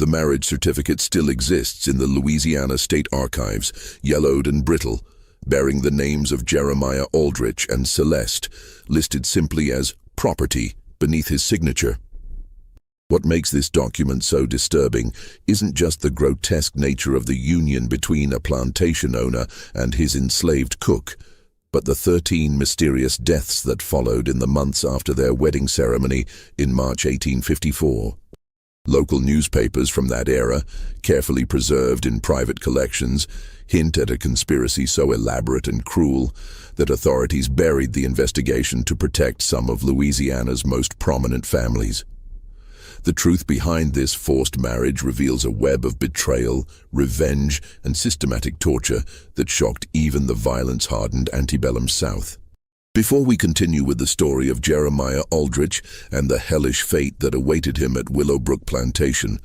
The marriage certificate still exists in the Louisiana State Archives, yellowed and brittle, bearing the names of Jeremiah Aldrich and Celeste, listed simply as property beneath his signature. What makes this document so disturbing isn't just the grotesque nature of the union between a plantation owner and his enslaved cook, but the 13 mysterious deaths that followed in the months after their wedding ceremony in March 1854. Local newspapers from that era, carefully preserved in private collections, hint at a conspiracy so elaborate and cruel that authorities buried the investigation to protect some of Louisiana's most prominent families. The truth behind this forced marriage reveals a web of betrayal, revenge, and systematic torture that shocked even the violence-hardened antebellum South. Before we continue with the story of Jeremiah Aldrich and the hellish fate that awaited him at Willowbrook Plantation,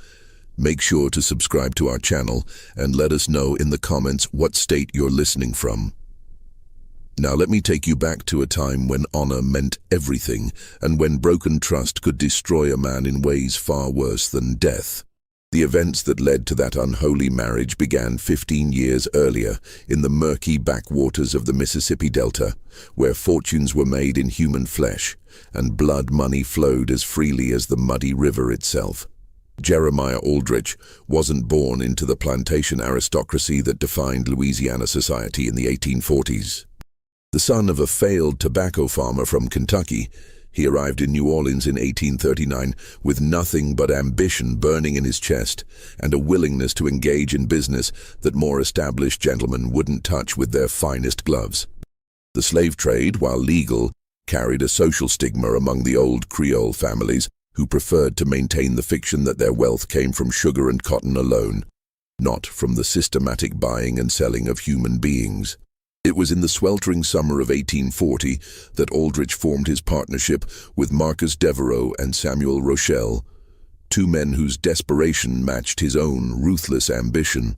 make sure to subscribe to our channel and let us know in the comments what state you're listening from. Now let me take you back to a time when honor meant everything and when broken trust could destroy a man in ways far worse than death. The events that led to that unholy marriage began 15 years earlier in the murky backwaters of the Mississippi Delta, where fortunes were made in human flesh and blood money flowed as freely as the muddy river itself. Jeremiah Aldrich wasn't born into the plantation aristocracy that defined Louisiana society in the 1840s. The son of a failed tobacco farmer from Kentucky, he arrived in New Orleans in 1839 with nothing but ambition burning in his chest and a willingness to engage in business that more established gentlemen wouldn't touch with their finest gloves. The slave trade, while legal, carried a social stigma among the old Creole families who preferred to maintain the fiction that their wealth came from sugar and cotton alone, not from the systematic buying and selling of human beings. It was in the sweltering summer of 1840 that Aldrich formed his partnership with Marcus Devereaux and Samuel Rochelle, two men whose desperation matched his own ruthless ambition.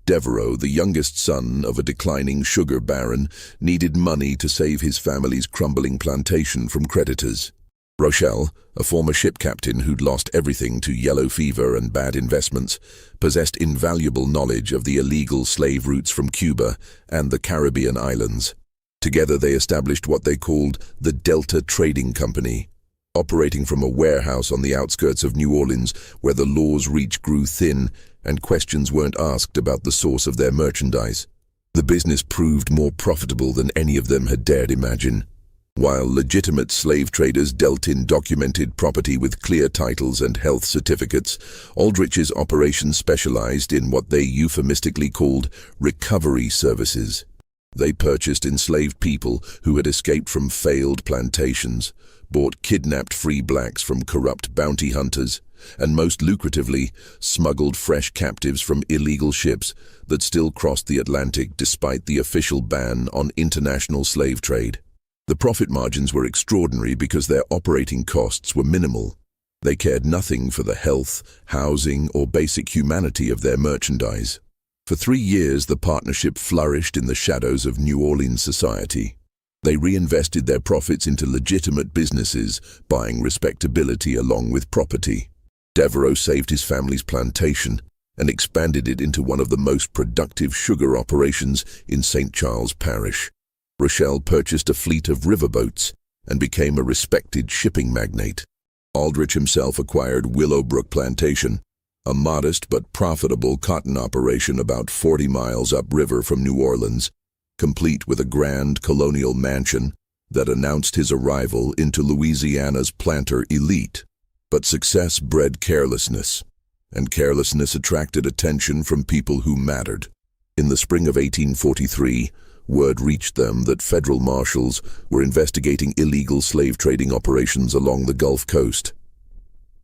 Devereaux, the youngest son of a declining sugar baron, needed money to save his family's crumbling plantation from creditors. Rochelle, a former ship captain who'd lost everything to yellow fever and bad investments, possessed invaluable knowledge of the illegal slave routes from Cuba and the Caribbean islands. Together they established what they called the Delta Trading Company, operating from a warehouse on the outskirts of New Orleans where the law's reach grew thin and questions weren't asked about the source of their merchandise. The business proved more profitable than any of them had dared imagine. While legitimate slave traders dealt in documented property with clear titles and health certificates, Aldrich's operation specialized in what they euphemistically called recovery services. They purchased enslaved people who had escaped from failed plantations, bought kidnapped free blacks from corrupt bounty hunters, and most lucratively, smuggled fresh captives from illegal ships that still crossed the Atlantic despite the official ban on international slave trade. The profit margins were extraordinary because their operating costs were minimal. They cared nothing for the health, housing, or basic humanity of their merchandise. For 3 years, the partnership flourished in the shadows of New Orleans society. They reinvested their profits into legitimate businesses, buying respectability along with property. Devereaux saved his family's plantation and expanded it into one of the most productive sugar operations in St. Charles Parish. Rochelle purchased a fleet of riverboats and became a respected shipping magnate. Aldrich himself acquired Willowbrook Plantation, a modest but profitable cotton operation about 40 miles upriver from New Orleans, complete with a grand colonial mansion that announced his arrival into Louisiana's planter elite. But success bred carelessness, and carelessness attracted attention from people who mattered. In the spring of 1843, word reached them that federal marshals were investigating illegal slave trading operations along the Gulf Coast.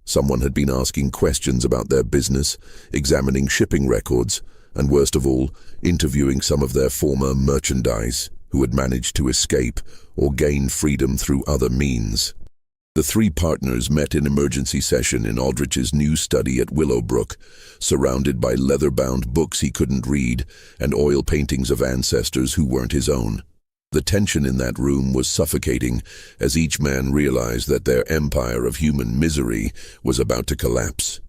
Someone had been asking questions about their business, examining shipping records, and worst of all, interviewing some of their former merchandise who had managed to escape or gain freedom through other means. The three partners met in emergency session in Aldrich's new study at Willowbrook, surrounded by leather-bound books he couldn't read and oil paintings of ancestors who weren't his own. The tension in that room was suffocating as each man realized that their empire of human misery was about to collapse.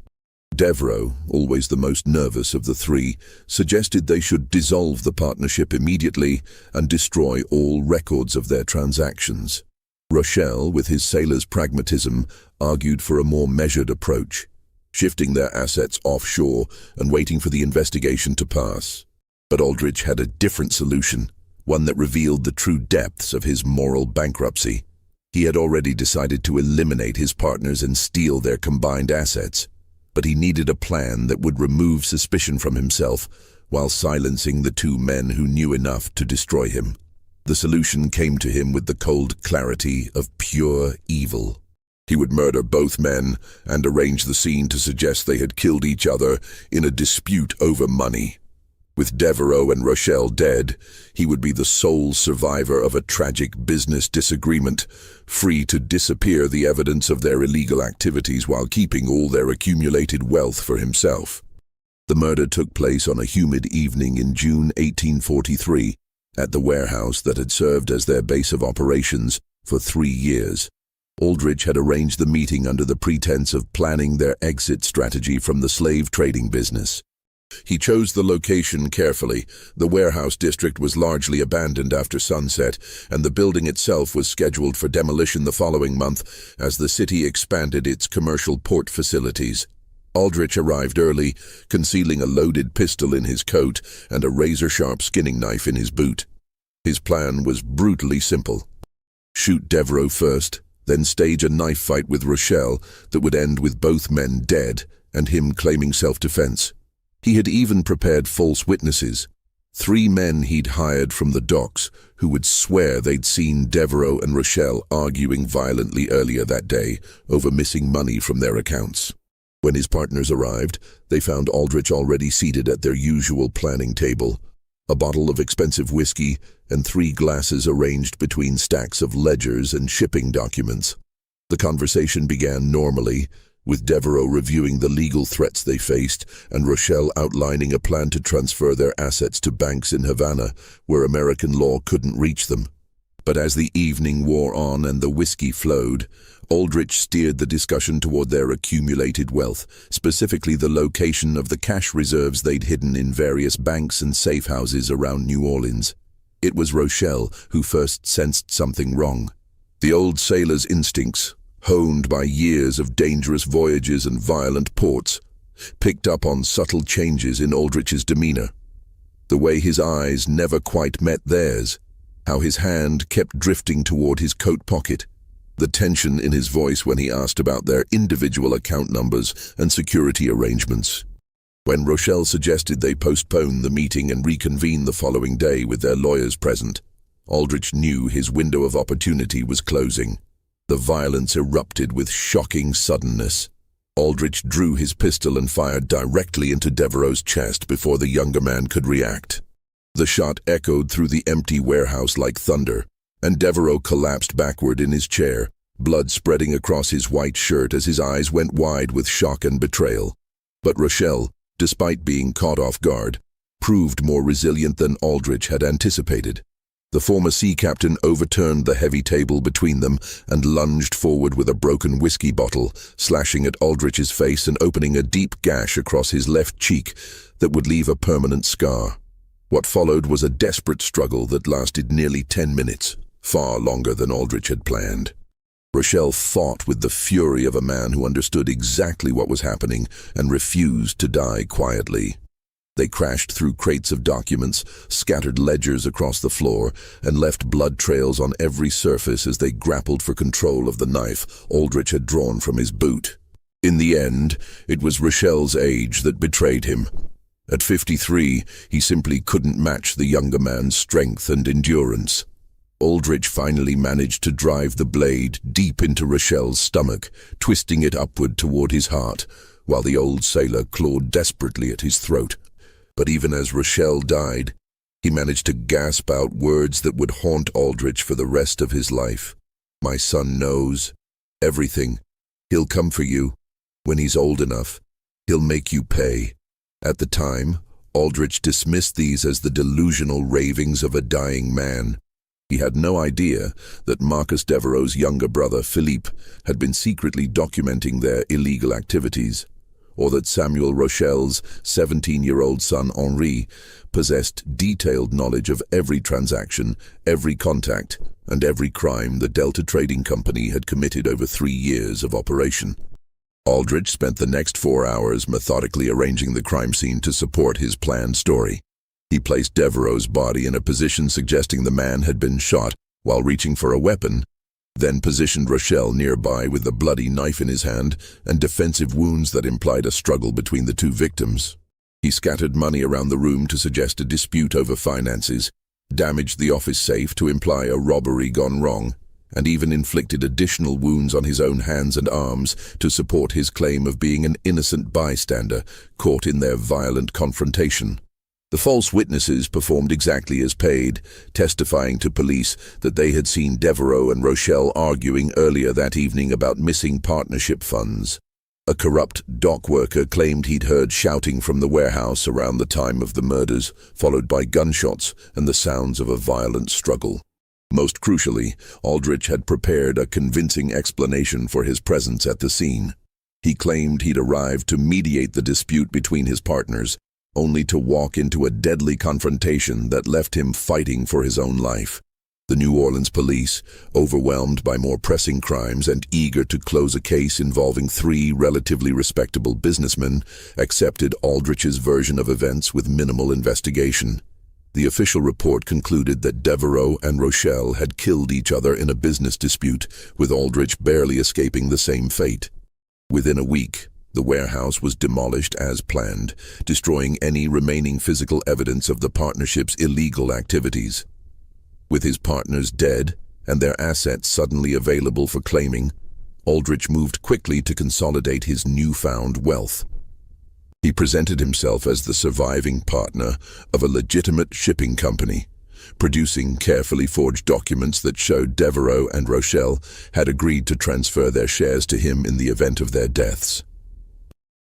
Devereux, always the most nervous of the three, suggested they should dissolve the partnership immediately and destroy all records of their transactions. Rochelle, with his sailor's pragmatism, argued for a more measured approach, shifting their assets offshore and waiting for the investigation to pass. But Aldrich had a different solution, one that revealed the true depths of his moral bankruptcy. He had already decided to eliminate his partners and steal their combined assets, but he needed a plan that would remove suspicion from himself while silencing the two men who knew enough to destroy him. The solution came to him with the cold clarity of pure evil. He would murder both men and arrange the scene to suggest they had killed each other in a dispute over money. With Devereux and Rochelle dead, he would be the sole survivor of a tragic business disagreement, free to disappear the evidence of their illegal activities while keeping all their accumulated wealth for himself. The murder took place on a humid evening in June 1843 at the warehouse that had served as their base of operations for 3 years. Aldrich had arranged the meeting under the pretense of planning their exit strategy from the slave trading business. He chose the location carefully. The warehouse district was largely abandoned after sunset, and the building itself was scheduled for demolition the following month as the city expanded its commercial port facilities. Aldrich arrived early, concealing a loaded pistol in his coat and a razor-sharp skinning knife in his boot. His plan was brutally simple. Shoot Devereux first, then stage a knife fight with Rochelle that would end with both men dead and him claiming self-defense. He had even prepared false witnesses, 3 men he'd hired from the docks who would swear they'd seen Devereux and Rochelle arguing violently earlier that day over missing money from their accounts. When his partners arrived, they found Aldrich already seated at their usual planning table, a bottle of expensive whiskey and 3 glasses arranged between stacks of ledgers and shipping documents. The conversation began normally, with Devereux reviewing the legal threats they faced and Rochelle outlining a plan to transfer their assets to banks in Havana, where American law couldn't reach them. But as the evening wore on and the whiskey flowed, Aldrich steered the discussion toward their accumulated wealth, specifically the location of the cash reserves they'd hidden in various banks and safe houses around New Orleans. It was Rochelle who first sensed something wrong. The old sailor's instincts, honed by years of dangerous voyages and violent ports, picked up on subtle changes in Aldrich's demeanor. The way his eyes never quite met theirs, how his hand kept drifting toward his coat pocket, the tension in his voice when he asked about their individual account numbers and security arrangements. When Rochelle suggested they postpone the meeting and reconvene the following day with their lawyers present, Aldrich knew his window of opportunity was closing. The violence erupted with shocking suddenness. Aldrich drew his pistol and fired directly into Devereux's chest before the younger man could react. The shot echoed through the empty warehouse like thunder, and Devereux collapsed backward in his chair, blood spreading across his white shirt as his eyes went wide with shock and betrayal. But Rochelle, despite being caught off guard, proved more resilient than Aldrich had anticipated. The former sea captain overturned the heavy table between them and lunged forward with a broken whiskey bottle, slashing at Aldrich's face and opening a deep gash across his left cheek that would leave a permanent scar. What followed was a desperate struggle that lasted nearly 10 minutes, far longer than Aldrich had planned. Rochelle fought with the fury of a man who understood exactly what was happening and refused to die quietly. They crashed through crates of documents, scattered ledgers across the floor, and left blood trails on every surface as they grappled for control of the knife Aldrich had drawn from his boot. In the end, it was Rochelle's age that betrayed him. At 53, he simply couldn't match the younger man's strength and endurance. Aldrich finally managed to drive the blade deep into Rochelle's stomach, twisting it upward toward his heart, while the old sailor clawed desperately at his throat. But even as Rochelle died, he managed to gasp out words that would haunt Aldrich for the rest of his life. "My son knows everything. He'll come for you. When he's old enough, he'll make you pay." At the time, Aldrich dismissed these as the delusional ravings of a dying man. He had no idea that Marcus Devereux's younger brother, Philippe, had been secretly documenting their illegal activities. or that Samuel Rochel's 17-year-old son Henri possessed detailed knowledge of every transaction, every contact, and every crime the Delta Trading Company had committed over 3 years of operation. Aldrich spent the next 4 hours methodically arranging the crime scene to support his planned story. He placed Devereaux's body in a position suggesting the man had been shot while reaching for a weapon, then positioned Rochelle nearby with a bloody knife in his hand and defensive wounds that implied a struggle between the two victims. He scattered money around the room to suggest a dispute over finances, damaged the office safe to imply a robbery gone wrong, and even inflicted additional wounds on his own hands and arms to support his claim of being an innocent bystander caught in their violent confrontation. The false witnesses performed exactly as paid, testifying to police that they had seen Devereaux and Rochelle arguing earlier that evening about missing partnership funds. A corrupt dock worker claimed he'd heard shouting from the warehouse around the time of the murders, followed by gunshots and the sounds of a violent struggle. Most crucially, Aldrich had prepared a convincing explanation for his presence at the scene. He claimed he'd arrived to mediate the dispute between his partners, only to walk into a deadly confrontation that left him fighting for his own life. The New Orleans police, overwhelmed by more pressing crimes and eager to close a case involving 3 relatively respectable businessmen, accepted Aldrich's version of events with minimal investigation. The official report concluded that Devereaux and Rochelle had killed each other in a business dispute, with Aldrich barely escaping the same fate. Within a week, the warehouse was demolished as planned, destroying any remaining physical evidence of the partnership's illegal activities. With his partners dead and their assets suddenly available for claiming, Aldrich moved quickly to consolidate his newfound wealth. He presented himself as the surviving partner of a legitimate shipping company, producing carefully forged documents that showed Devereaux and Rochelle had agreed to transfer their shares to him in the event of their deaths.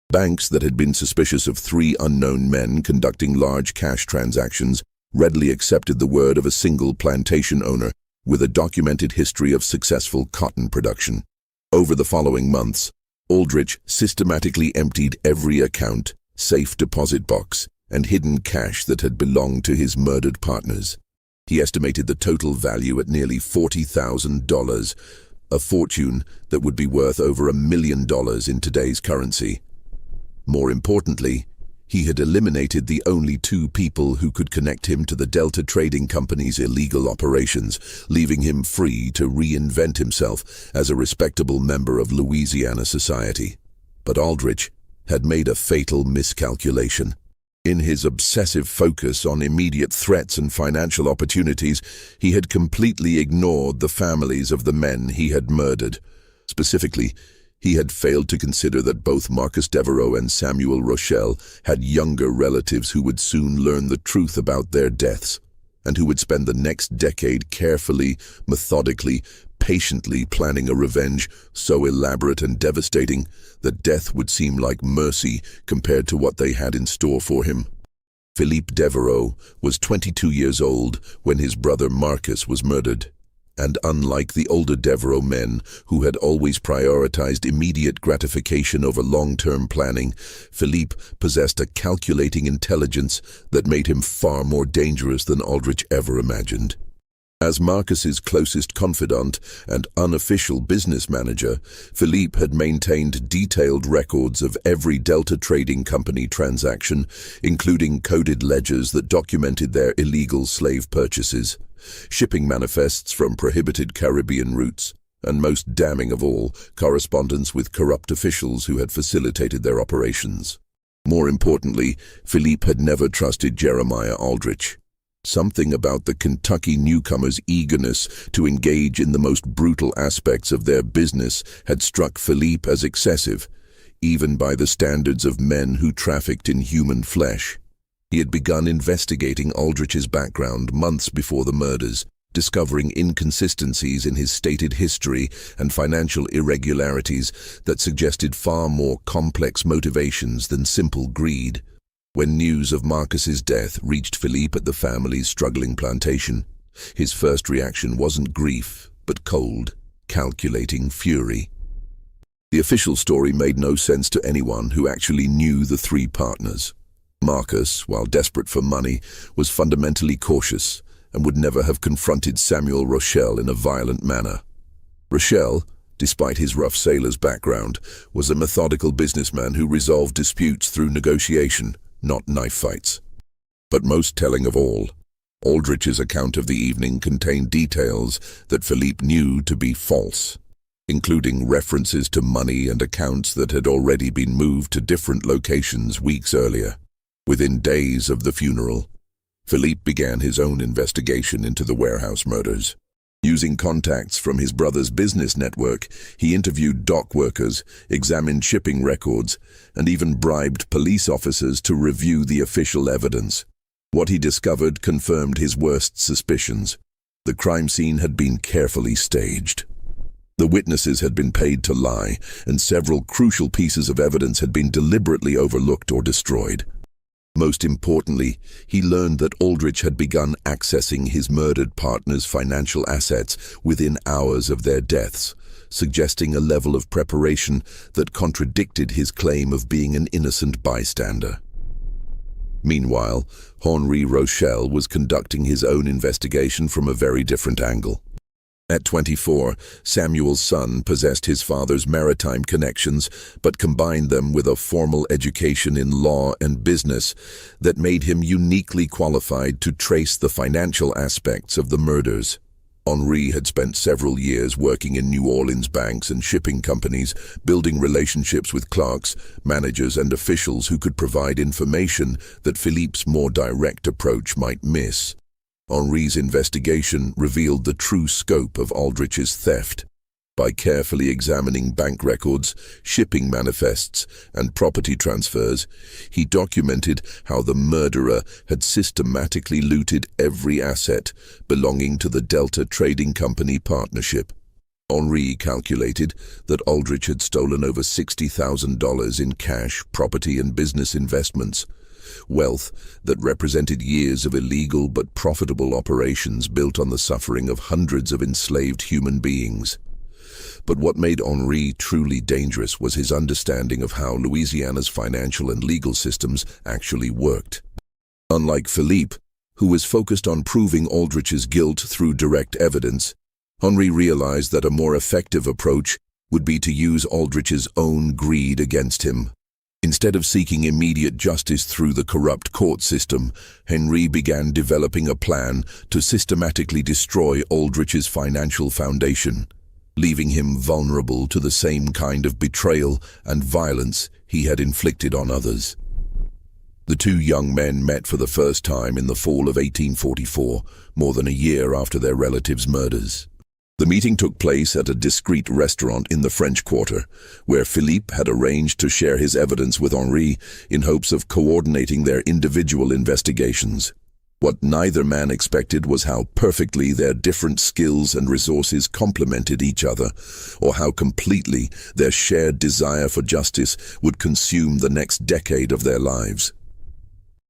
Banks that had been suspicious of 3 unknown men conducting large cash transactions readily accepted the word of a single plantation owner with a documented history of successful cotton production. Over the following months, Aldrich systematically emptied every account, safe deposit box, and hidden cash that had belonged to his murdered partners. He estimated the total value at nearly $40,000, a fortune that would be worth over $1 million in today's currency. More importantly, he had eliminated the only 2 people who could connect him to the Delta Trading Company's illegal operations, leaving him free to reinvent himself as a respectable member of Louisiana society. But Aldrich had made a fatal miscalculation. In his obsessive focus on immediate threats and financial opportunities, he had completely ignored the families of the men he had murdered. Specifically, he had failed to consider that both Marcus Devereaux and Samuel Rochelle had younger relatives who would soon learn the truth about their deaths, and who would spend the next decade carefully, methodically, patiently planning a revenge so elaborate and devastating that death would seem like mercy compared to what they had in store for him. Philippe Devereaux was 22 years old when his brother Marcus was murdered. And unlike the older Devereaux men, who had always prioritized immediate gratification over long-term planning, Philippe possessed a calculating intelligence that made him far more dangerous than Aldrich ever imagined. As Marcus's closest confidant and unofficial business manager, Philippe had maintained detailed records of every Delta Trading Company transaction, including coded ledgers that documented their illegal slave purchases, shipping manifests from prohibited Caribbean routes, and most damning of all, correspondence with corrupt officials who had facilitated their operations. More importantly, Philippe had never trusted Jeremiah Aldrich. Something about the Kentucky newcomer's eagerness to engage in the most brutal aspects of their business had struck Philippe as excessive, even by the standards of men who trafficked in human flesh. He had begun investigating Aldrich's background months before the murders, discovering inconsistencies in his stated history and financial irregularities that suggested far more complex motivations than simple greed. When news of Marcus's death reached Philippe at the family's struggling plantation, his first reaction wasn't grief, but cold, calculating fury. The official story made no sense to anyone who actually knew the three partners. Marcus, while desperate for money, was fundamentally cautious and would never have confronted Samuel Rochelle in a violent manner. Rochelle, despite his rough sailor's background, was a methodical businessman who resolved disputes through negotiation, not knife fights. But most telling of all, Aldrich's account of the evening contained details that Philippe knew to be false, including references to money and accounts that had already been moved to different locations weeks earlier. Within days of the funeral, Philippe began his own investigation into the warehouse murders. Using contacts from his brother's business network, he interviewed dock workers, examined shipping records, and even bribed police officers to review the official evidence. What he discovered confirmed his worst suspicions. The crime scene had been carefully staged. The witnesses had been paid to lie, and several crucial pieces of evidence had been deliberately overlooked or destroyed. Most importantly, he learned that Aldrich had begun accessing his murdered partner's financial assets within hours of their deaths, suggesting a level of preparation that contradicted his claim of being an innocent bystander. Meanwhile, Henri Rochelle was conducting his own investigation from a very different angle. At 24, Samuel's son possessed his father's maritime connections, but combined them with a formal education in law and business that made him uniquely qualified to trace the financial aspects of the murders. Henri had spent several years working in New Orleans banks and shipping companies, building relationships with clerks, managers, and officials who could provide information that Philippe's more direct approach might miss. Henri's investigation revealed the true scope of Aldrich's theft. By carefully examining bank records, shipping manifests, and property transfers, he documented how the murderer had systematically looted every asset belonging to the Delta Trading Company partnership. Henri calculated that Aldrich had stolen over $60,000 in cash, property, and business investments, wealth that represented years of illegal but profitable operations built on the suffering of hundreds of enslaved human beings. But what made Henri truly dangerous was his understanding of how Louisiana's financial and legal systems actually worked. Unlike Philippe, who was focused on proving Aldrich's guilt through direct evidence, Henri realized that a more effective approach would be to use Aldrich's own greed against him. Instead of seeking immediate justice through the corrupt court system, Henri began developing a plan to systematically destroy Aldrich's financial foundation, leaving him vulnerable to the same kind of betrayal and violence he had inflicted on others. The two young men met for the first time in the fall of 1844, more than a year after their relatives' murders. The meeting took place at a discreet restaurant in the French Quarter, where Philippe had arranged to share his evidence with Henri in hopes of coordinating their individual investigations. What neither man expected was how perfectly their different skills and resources complemented each other, or how completely their shared desire for justice would consume the next decade of their lives.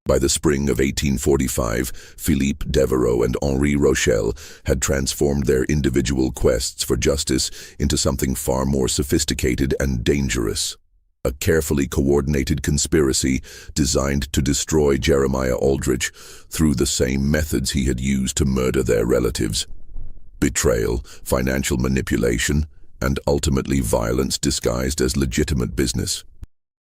By the spring of 1845, Philippe Devereaux and Henri Rochelle had transformed their individual quests for justice into something far more sophisticated and dangerous. A carefully coordinated conspiracy designed to destroy Jeremiah Aldrich through the same methods he had used to murder their relatives. Betrayal, financial manipulation, and ultimately violence disguised as legitimate business.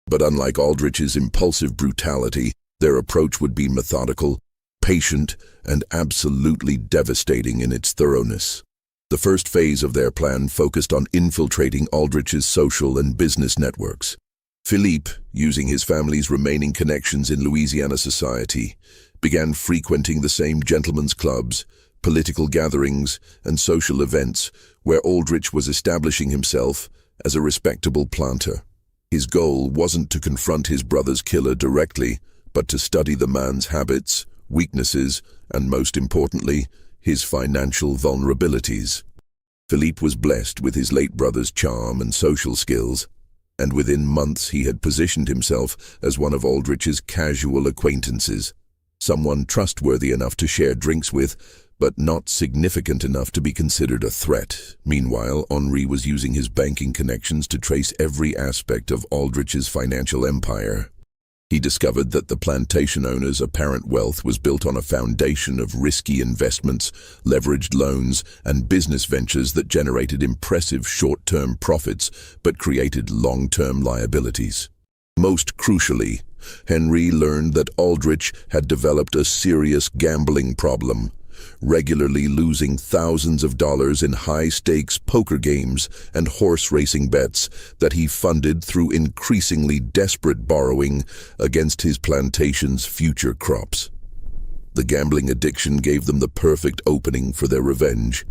But unlike Aldrich's impulsive brutality, their approach would be methodical, patient, and absolutely devastating in its thoroughness. The first phase of their plan focused on infiltrating Aldrich's social and business networks. Philippe, using his family's remaining connections in Louisiana society, began frequenting the same gentlemen's clubs, political gatherings, and social events where Aldrich was establishing himself as a respectable planter. His goal wasn't to confront his brother's killer directly, but to study the man's habits, weaknesses, and most importantly, his financial vulnerabilities. Philippe was blessed with his late brother's charm and social skills, and within months he had positioned himself as one of Aldrich's casual acquaintances, someone trustworthy enough to share drinks with, but not significant enough to be considered a threat. Meanwhile, Henri was using his banking connections to trace every aspect of Aldrich's financial empire. He discovered that the plantation owner's apparent wealth was built on a foundation of risky investments, leveraged loans, and business ventures that generated impressive short-term profits but created long-term liabilities. Most crucially, Henri learned that Aldrich had developed a serious gambling problem, regularly losing thousands of dollars in high-stakes poker games and horse racing bets that he funded through increasingly desperate borrowing against his plantation's future crops. The gambling addiction gave them the perfect opening for their revenge.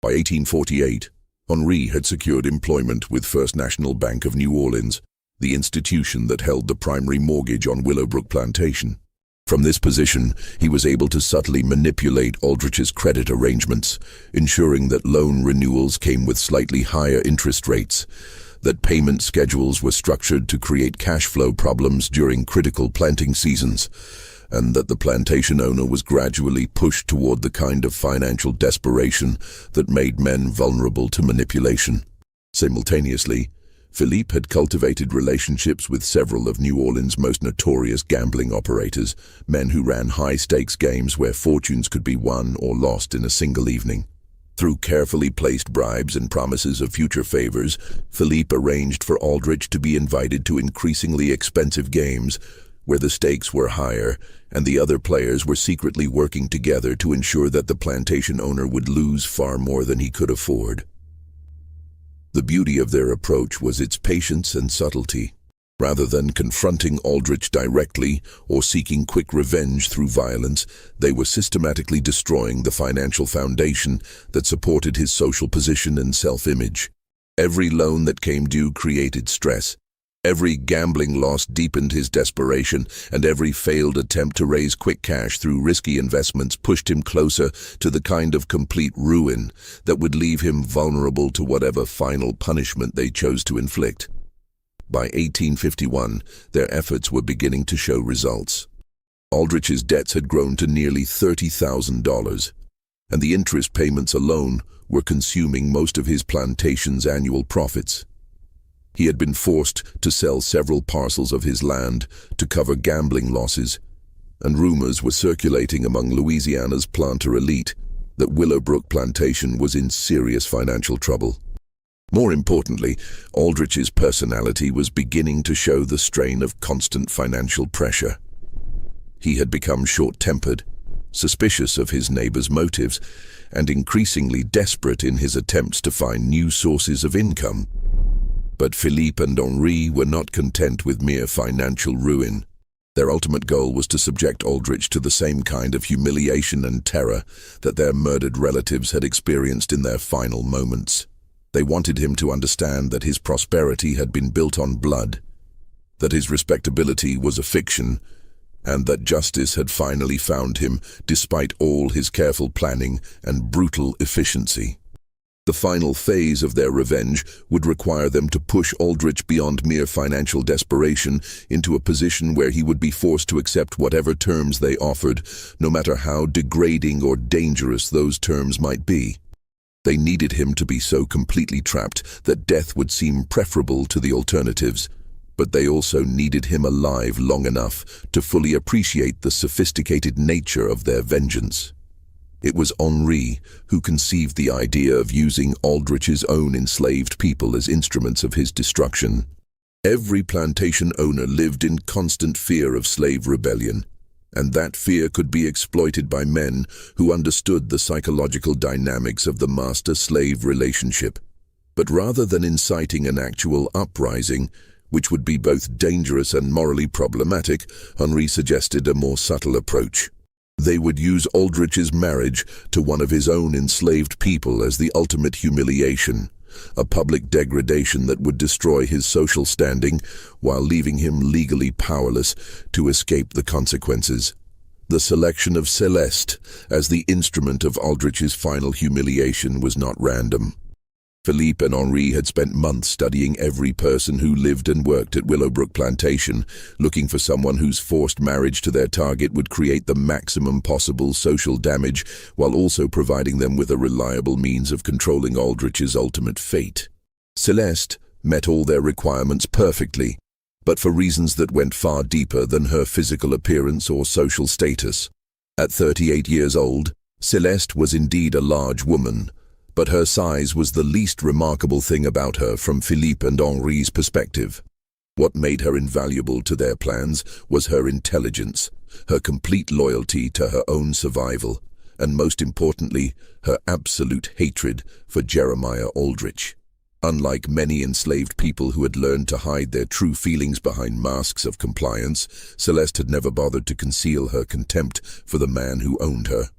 By 1848, Henri had secured employment with First National Bank of New Orleans, the institution that held the primary mortgage on Willowbrook Plantation. From this position, he was able to subtly manipulate Aldrich's credit arrangements, ensuring that loan renewals came with slightly higher interest rates, that payment schedules were structured to create cash flow problems during critical planting seasons, and that the plantation owner was gradually pushed toward the kind of financial desperation that made men vulnerable to manipulation. Simultaneously, Philippe had cultivated relationships with several of New Orleans' most notorious gambling operators, men who ran high-stakes games where fortunes could be won or lost in a single evening. Through carefully placed bribes and promises of future favors, Philippe arranged for Aldrich to be invited to increasingly expensive games where the stakes were higher and the other players were secretly working together to ensure that the plantation owner would lose far more than he could afford. The beauty of their approach was its patience and subtlety. Rather than confronting Aldrich directly or seeking quick revenge through violence, they were systematically destroying the financial foundation that supported his social position and self-image. Every loan that came due created stress. Every gambling loss deepened his desperation, and every failed attempt to raise quick cash through risky investments pushed him closer to the kind of complete ruin that would leave him vulnerable to whatever final punishment they chose to inflict. By 1851, their efforts were beginning to show results. Aldrich's debts had grown to nearly $30,000, and the interest payments alone were consuming most of his plantation's annual profits. He had been forced to sell several parcels of his land to cover gambling losses, and rumors were circulating among Louisiana's planter elite that Willowbrook Plantation was in serious financial trouble. More importantly, Aldrich's personality was beginning to show the strain of constant financial pressure. He had become short-tempered, suspicious of his neighbor's motives, and increasingly desperate in his attempts to find new sources of income. But Philippe and Henri were not content with mere financial ruin. Their ultimate goal was to subject Aldrich to the same kind of humiliation and terror that their murdered relatives had experienced in their final moments. They wanted him to understand that his prosperity had been built on blood, that his respectability was a fiction, and that justice had finally found him despite all his careful planning and brutal efficiency. The final phase of their revenge would require them to push Aldrich beyond mere financial desperation into a position where he would be forced to accept whatever terms they offered, no matter how degrading or dangerous those terms might be. They needed him to be so completely trapped that death would seem preferable to the alternatives, but they also needed him alive long enough to fully appreciate the sophisticated nature of their vengeance. It was Henri who conceived the idea of using Aldrich's own enslaved people as instruments of his destruction. Every plantation owner lived in constant fear of slave rebellion, and that fear could be exploited by men who understood the psychological dynamics of the master-slave relationship. But rather than inciting an actual uprising, which would be both dangerous and morally problematic, Henri suggested a more subtle approach. They would use Aldrich's marriage to one of his own enslaved people as the ultimate humiliation, a public degradation that would destroy his social standing while leaving him legally powerless to escape the consequences. The selection of Celeste as the instrument of Aldrich's final humiliation was not random. Philippe and Henri had spent months studying every person who lived and worked at Willowbrook Plantation, looking for someone whose forced marriage to their target would create the maximum possible social damage, while also providing them with a reliable means of controlling Aldrich's ultimate fate. Celeste met all their requirements perfectly, but for reasons that went far deeper than her physical appearance or social status. At 38 years old, Celeste was indeed a large woman, but her size was the least remarkable thing about her from Philippe and Henri's perspective. What made her invaluable to their plans was her intelligence, her complete loyalty to her own survival, and most importantly, her absolute hatred for Jeremiah Aldrich. Unlike many enslaved people who had learned to hide their true feelings behind masks of compliance, Celeste had never bothered to conceal her contempt for the man who owned her.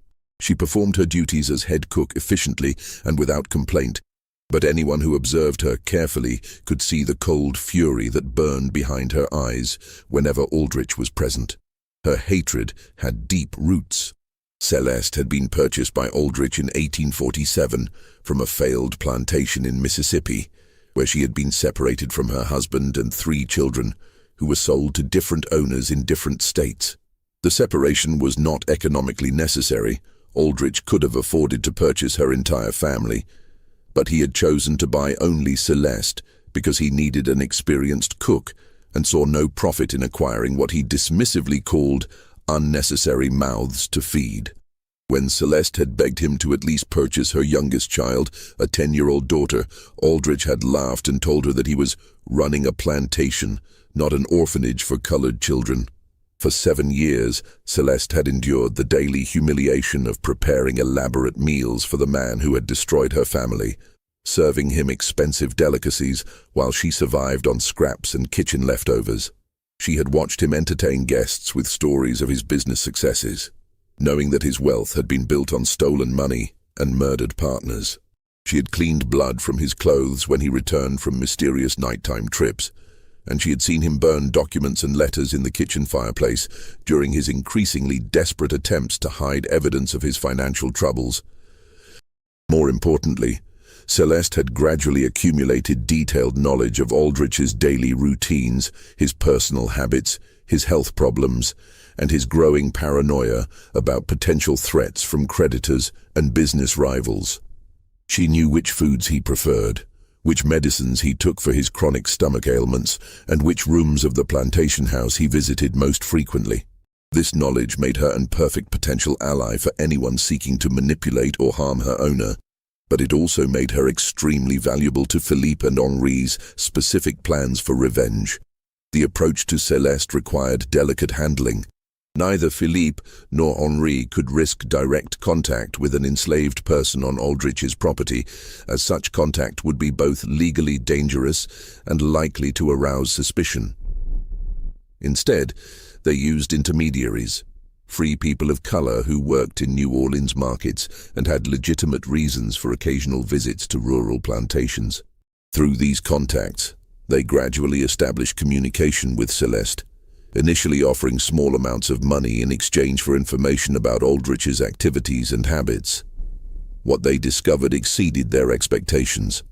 She performed her duties as head cook efficiently and without complaint, but anyone who observed her carefully could see the cold fury that burned behind her eyes whenever Aldrich was present. Her hatred had deep roots. Celeste had been purchased by Aldrich in 1847 from a failed plantation in Mississippi, where she had been separated from her husband and 3 children, who were sold to different owners in different states. The separation was not economically necessary. Aldrich could have afforded to purchase her entire family, but he had chosen to buy only Celeste because he needed an experienced cook and saw no profit in acquiring what he dismissively called unnecessary mouths to feed. When Celeste had begged him to at least purchase her youngest child, a 10-year-old daughter, Aldrich had laughed and told her that he was running a plantation, not an orphanage for colored children. For 7 years, Celeste had endured the daily humiliation of preparing elaborate meals for the man who had destroyed her family, serving him expensive delicacies while she survived on scraps and kitchen leftovers. She had watched him entertain guests with stories of his business successes, knowing that his wealth had been built on stolen money and murdered partners. She had cleaned blood from his clothes when he returned from mysterious nighttime trips, and she had seen him burn documents and letters in the kitchen fireplace during his increasingly desperate attempts to hide evidence of his financial troubles. More importantly, Celeste had gradually accumulated detailed knowledge of Aldrich's daily routines, his personal habits, his health problems, and his growing paranoia about potential threats from creditors and business rivals. She knew which foods he preferred, which medicines he took for his chronic stomach ailments, and which rooms of the plantation house he visited most frequently. This knowledge made her an perfect potential ally for anyone seeking to manipulate or harm her owner, but it also made her extremely valuable to Philippe and Henri's specific plans for revenge. The approach to Celeste required delicate handling. Neither Philippe nor Henri could risk direct contact with an enslaved person on Aldrich's property, as such contact would be both legally dangerous and likely to arouse suspicion. Instead, they used intermediaries, free people of color who worked in New Orleans markets and had legitimate reasons for occasional visits to rural plantations. Through these contacts, they gradually established communication with Celeste, initially offering small amounts of money in exchange for information about Aldrich's activities and habits. What they discovered exceeded their expectations.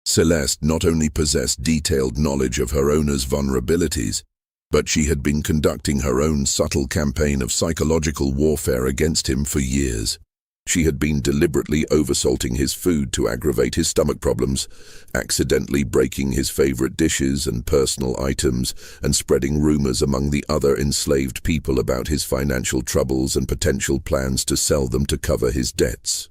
Celeste not only possessed detailed knowledge of her owner's vulnerabilities, but she had been conducting her own subtle campaign of psychological warfare against him for years. She had been deliberately oversalting his food to aggravate his stomach problems, accidentally breaking his favorite dishes and personal items, and spreading rumors among the other enslaved people about his financial troubles and potential plans to sell them to cover his debts.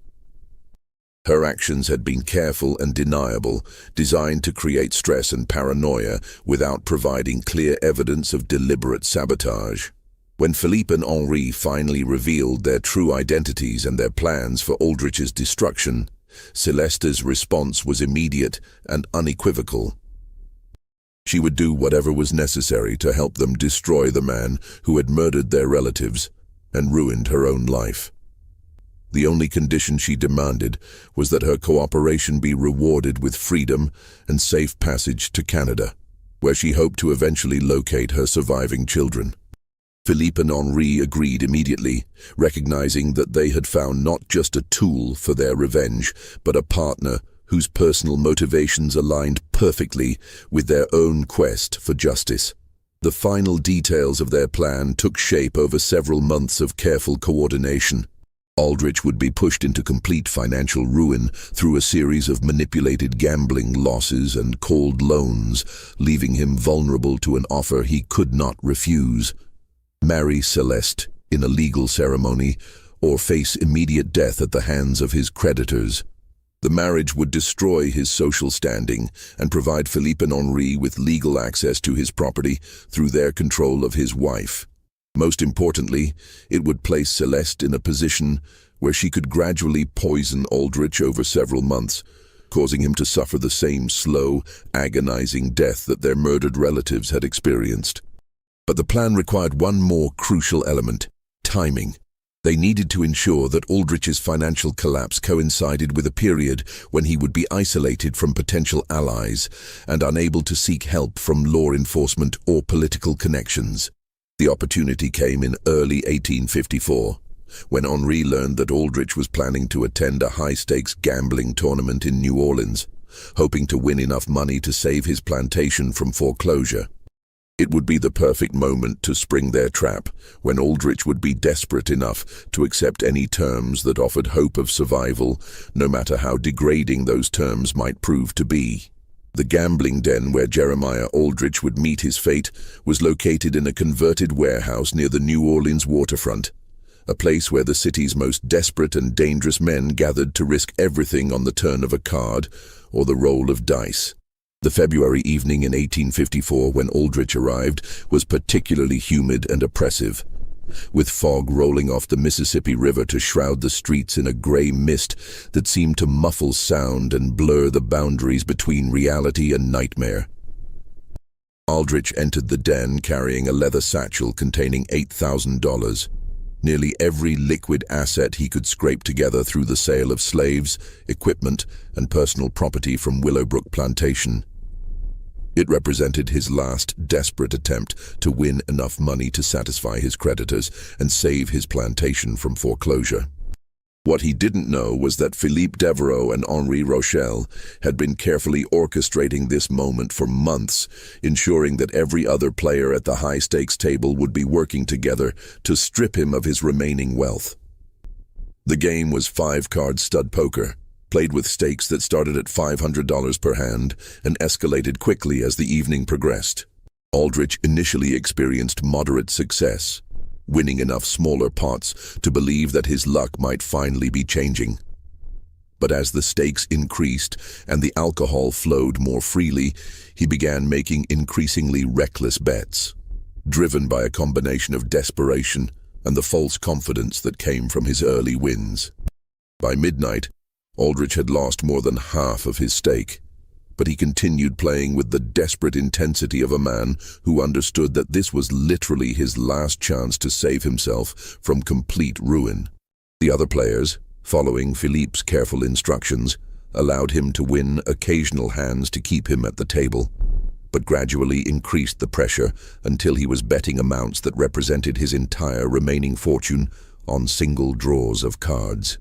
Her actions had been careful and deniable, designed to create stress and paranoia without providing clear evidence of deliberate sabotage. When Philippe and Henri finally revealed their true identities and their plans for Aldrich's destruction, Celeste's response was immediate and unequivocal. She would do whatever was necessary to help them destroy the man who had murdered their relatives and ruined her own life. The only condition she demanded was that her cooperation be rewarded with freedom and safe passage to Canada, where she hoped to eventually locate her surviving children. Philippe and Henri agreed immediately, recognizing that they had found not just a tool for their revenge, but a partner whose personal motivations aligned perfectly with their own quest for justice. The final details of their plan took shape over several months of careful coordination. Aldrich would be pushed into complete financial ruin through a series of manipulated gambling losses and cold loans, leaving him vulnerable to an offer he could not refuse: marry Celeste in a legal ceremony or face immediate death at the hands of his creditors. The marriage would destroy his social standing and provide Philippe and Henri with legal access to his property through their control of his wife. Most importantly, it would place Celeste in a position where she could gradually poison Aldrich over several months, causing him to suffer the same slow, agonizing death that their murdered relatives had experienced. But the plan required one more crucial element: timing. They needed to ensure that Aldrich's financial collapse coincided with a period when he would be isolated from potential allies and unable to seek help from law enforcement or political connections. The opportunity came in early 1854, when Henri learned that Aldrich was planning to attend a high-stakes gambling tournament in New Orleans, hoping to win enough money to save his plantation from foreclosure. It would be the perfect moment to spring their trap, when Aldrich would be desperate enough to accept any terms that offered hope of survival, no matter how degrading those terms might prove to be. The gambling den where Jeremiah Aldrich would meet his fate was located in a converted warehouse near the New Orleans waterfront, a place where the city's most desperate and dangerous men gathered to risk everything on the turn of a card or the roll of dice. The February evening in 1854, when Aldrich arrived, was particularly humid and oppressive, with fog rolling off the Mississippi River to shroud the streets in a gray mist that seemed to muffle sound and blur the boundaries between reality and nightmare. Aldrich entered the den carrying a leather satchel containing $8,000, nearly every liquid asset he could scrape together through the sale of slaves, equipment, and personal property from Willowbrook Plantation. It represented his last desperate attempt to win enough money to satisfy his creditors and save his plantation from foreclosure. What he didn't know was that Philippe Devereaux and Henri Rochelle had been carefully orchestrating this moment for months, ensuring that every other player at the high-stakes table would be working together to strip him of his remaining wealth. The game was 5-card stud poker, played with stakes that started at $500 per hand and escalated quickly as the evening progressed. Aldrich initially experienced moderate success, winning enough smaller pots to believe that his luck might finally be changing. But as the stakes increased and the alcohol flowed more freely, he began making increasingly reckless bets, driven by a combination of desperation and the false confidence that came from his early wins. By midnight, Aldrich had lost more than half of his stake, but he continued playing with the desperate intensity of a man who understood that this was literally his last chance to save himself from complete ruin. The other players, following Philippe's careful instructions, allowed him to win occasional hands to keep him at the table, but gradually increased the pressure until he was betting amounts that represented his entire remaining fortune on single draws of cards.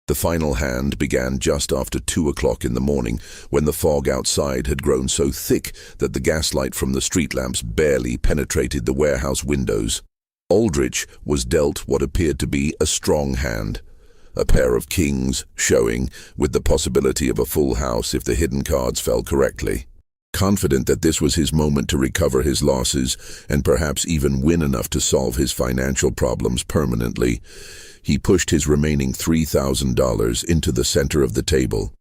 The final hand began just after 2 o'clock in the morning, when the fog outside had grown so thick that the gaslight from the street lamps barely penetrated the warehouse windows. Aldrich was dealt what appeared to be a strong hand, a pair of kings showing, with the possibility of a full house if the hidden cards fell correctly. Confident that this was his moment to recover his losses and perhaps even win enough to solve his financial problems permanently, he pushed his remaining $3,000 into the center of the table.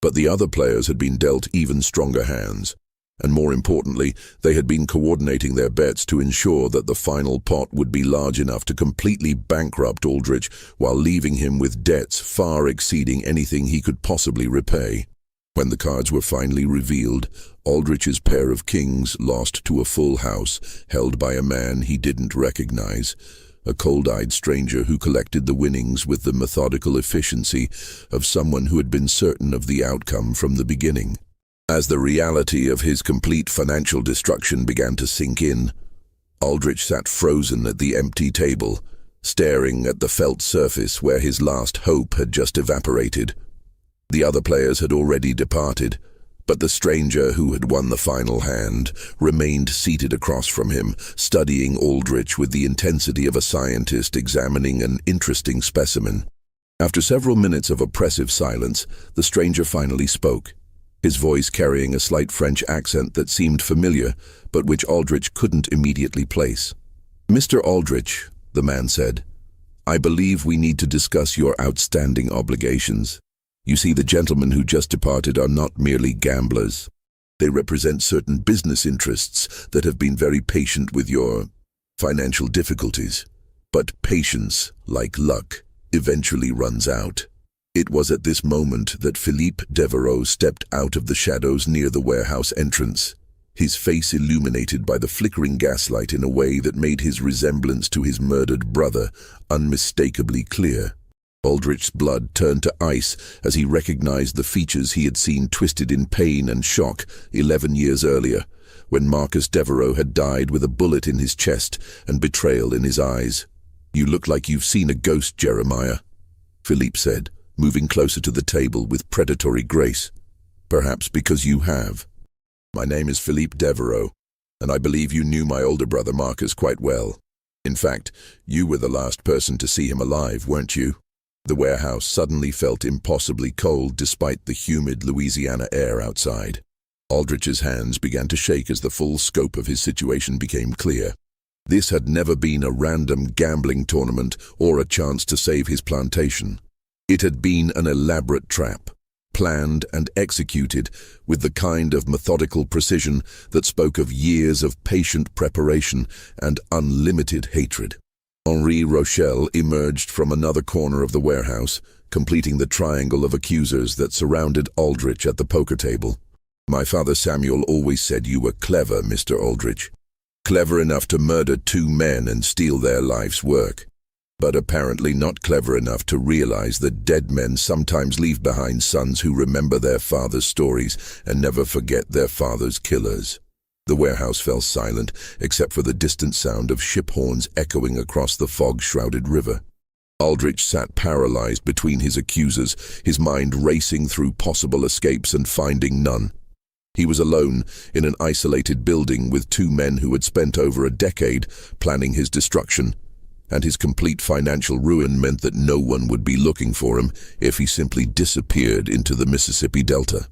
But the other players had been dealt even stronger hands, and more importantly, they had been coordinating their bets to ensure that the final pot would be large enough to completely bankrupt Aldrich while leaving him with debts far exceeding anything he could possibly repay. When the cards were finally revealed, Aldrich's pair of kings lost to a full house held by a man he didn't recognize, a cold-eyed stranger who collected the winnings with the methodical efficiency of someone who had been certain of the outcome from the beginning. As the reality of his complete financial destruction began to sink in, Aldrich sat frozen at the empty table, staring at the felt surface where his last hope had just evaporated. The other players had already departed, but the stranger who had won the final hand remained seated across from him, studying Aldrich with the intensity of a scientist examining an interesting specimen. After several minutes of oppressive silence, the stranger finally spoke, his voice carrying a slight French accent that seemed familiar, but which Aldrich couldn't immediately place. "Mr. Aldrich," the man said, "I believe we need to discuss your outstanding obligations. You see, the gentlemen who just departed are not merely gamblers. They represent certain business interests that have been very patient with your financial difficulties. But patience, like luck, eventually runs out." It was at this moment that Philippe Devereaux stepped out of the shadows near the warehouse entrance, his face illuminated by the flickering gaslight in a way that made his resemblance to his murdered brother unmistakably clear. Aldrich's blood turned to ice as he recognized the features he had seen twisted in pain and shock 11 years earlier, when Marcus Devereaux had died with a bullet in his chest and betrayal in his eyes. "You look like you've seen a ghost, Jeremiah," Philippe said, moving closer to the table with predatory grace. "Perhaps because you have. My name is Philippe Devereaux, and I believe you knew my older brother Marcus quite well. In fact, you were the last person to see him alive, weren't you?" The warehouse suddenly felt impossibly cold despite the humid Louisiana air outside. Aldrich's hands began to shake as the full scope of his situation became clear. This had never been a random gambling tournament or a chance to save his plantation. It had been an elaborate trap, planned and executed with the kind of methodical precision that spoke of years of patient preparation and unlimited hatred. Henri Rochelle emerged from another corner of the warehouse, completing the triangle of accusers that surrounded Aldrich at the poker table. "My father Samuel always said you were clever, Mr. Aldrich. Clever enough to murder 2 men and steal their life's work. But apparently not clever enough to realize that dead men sometimes leave behind sons who remember their father's stories and never forget their father's killers." The warehouse fell silent, except for the distant sound of ship horns echoing across the fog-shrouded river. Aldrich sat paralyzed between his accusers, his mind racing through possible escapes and finding none. He was alone in an isolated building with 2 men who had spent over a decade planning his destruction, and his complete financial ruin meant that no one would be looking for him if he simply disappeared into the Mississippi Delta.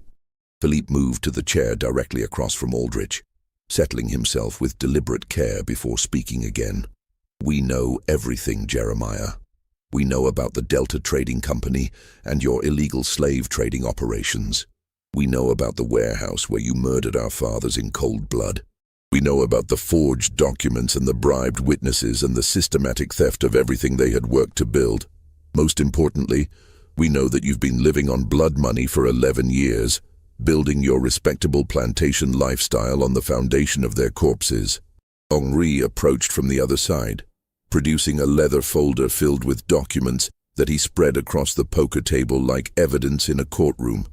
Philippe moved to the chair directly across from Aldrich, settling himself with deliberate care before speaking again. "We know everything, Jeremiah. We know about the Delta Trading Company and your illegal slave trading operations. We know about the warehouse where you murdered our fathers in cold blood. We know about the forged documents and the bribed witnesses and the systematic theft of everything they had worked to build. Most importantly, we know that you've been living on blood money for 11 years, building your respectable plantation lifestyle on the foundation of their corpses." Henri approached from the other side, producing a leather folder filled with documents that he spread across the poker table like evidence in a courtroom.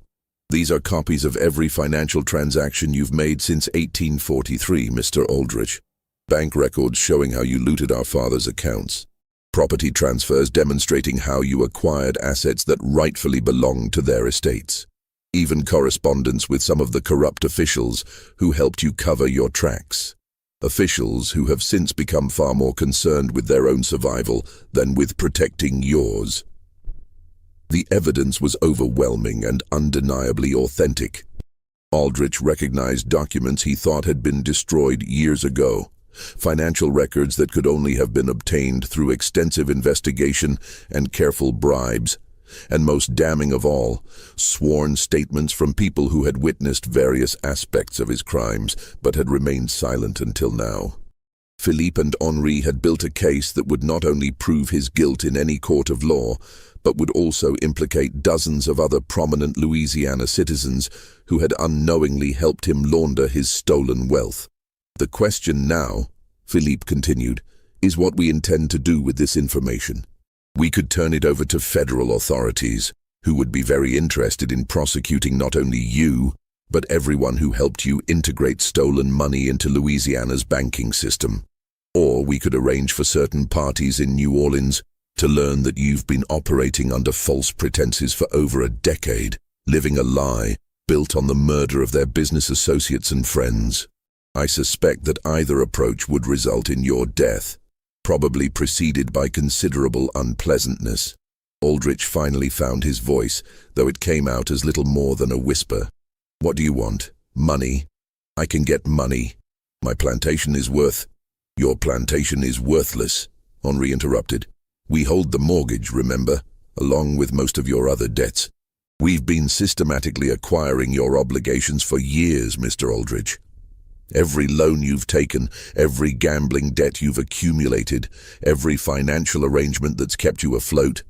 "These are copies of every financial transaction you've made since 1843, Mr. Aldrich. Bank records showing how you looted our father's accounts. Property transfers demonstrating how you acquired assets that rightfully belonged to their estates. Even correspondence with some of the corrupt officials who helped you cover your tracks. Officials who have since become far more concerned with their own survival than with protecting yours." The evidence was overwhelming and undeniably authentic. Aldrich recognized documents he thought had been destroyed years ago, financial records that could only have been obtained through extensive investigation and careful bribes, and most damning of all, sworn statements from people who had witnessed various aspects of his crimes but had remained silent until now. Philippe and Henri had built a case that would not only prove his guilt in any court of law, but would also implicate dozens of other prominent Louisiana citizens who had unknowingly helped him launder his stolen wealth. "The question now," Philippe continued, "is what we intend to do with this information. We could turn it over to federal authorities, who would be very interested in prosecuting not only you, but everyone who helped you integrate stolen money into Louisiana's banking system. Or we could arrange for certain parties in New Orleans to learn that you've been operating under false pretenses for over a decade, living a lie built on the murder of their business associates and friends. I suspect that either approach would result in your death, probably preceded by considerable unpleasantness. Aldrich finally found his voice, though it came out as little more than a whisper. What do you want? Money? I can get money. My plantation is worth... Your plantation is worthless, Henri interrupted. We hold the mortgage, remember, along with most of your other debts. We've been systematically acquiring your obligations for years, Mr. Aldrich. Every loan you've taken, every gambling debt you've accumulated, every financial arrangement that's kept you afloat,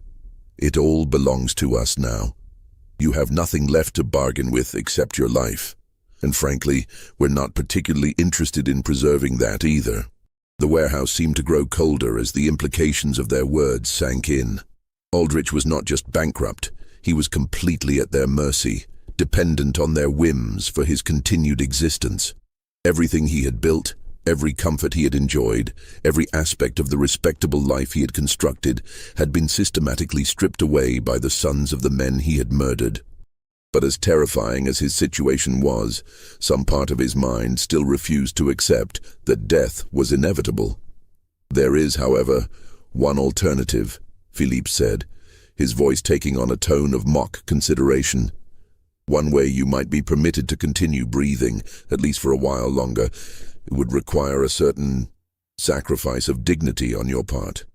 it all belongs to us now. You have nothing left to bargain with except your life. And frankly, we're not particularly interested in preserving that either. The warehouse seemed to grow colder as the implications of their words sank in. Aldrich was not just bankrupt, he was completely at their mercy, dependent on their whims for his continued existence. Everything he had built, every comfort he had enjoyed, every aspect of the respectable life he had constructed, had been systematically stripped away by the sons of the men he had murdered. But as terrifying as his situation was, some part of his mind still refused to accept that death was inevitable. There is, however, one alternative, Philippe said, his voice taking on a tone of mock consideration. One way you might be permitted to continue breathing, at least for a while longer. It would require a certain sacrifice of dignity on your part.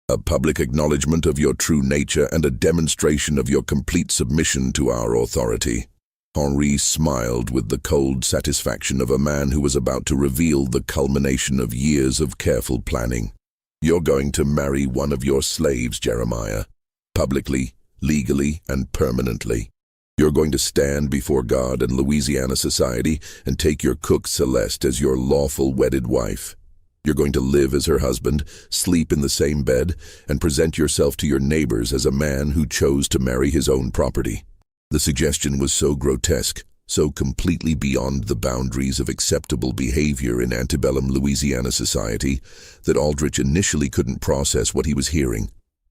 A public acknowledgement of your true nature and a demonstration of your complete submission to our authority. Henri smiled with the cold satisfaction of a man who was about to reveal the culmination of years of careful planning. You're going to marry one of your slaves, Jeremiah. Publicly, legally, and permanently. You're going to stand before God and Louisiana society and take your cook Celeste as your lawful wedded wife. You're going to live as her husband, sleep in the same bed, and present yourself to your neighbors as a man who chose to marry his own property. The suggestion was so grotesque, so completely beyond the boundaries of acceptable behavior in antebellum Louisiana society, that Aldrich initially couldn't process what he was hearing.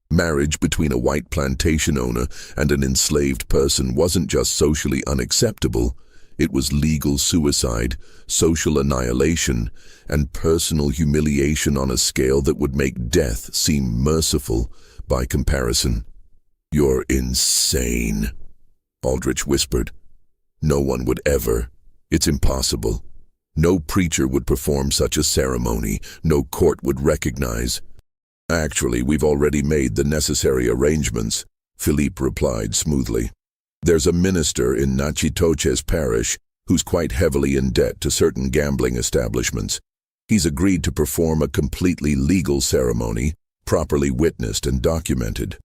Marriage between a white plantation owner and an enslaved person wasn't just socially unacceptable, it was legal suicide, social annihilation, and personal humiliation on a scale that would make death seem merciful by comparison. You're insane, Aldrich whispered. No one would ever. It's impossible. No preacher would perform such a ceremony, no court would recognize. Actually, we've already made the necessary arrangements, Philippe replied smoothly. There's a minister in Natchitoches parish who's quite heavily in debt to certain gambling establishments. He's agreed to perform a completely legal ceremony, properly witnessed and documented.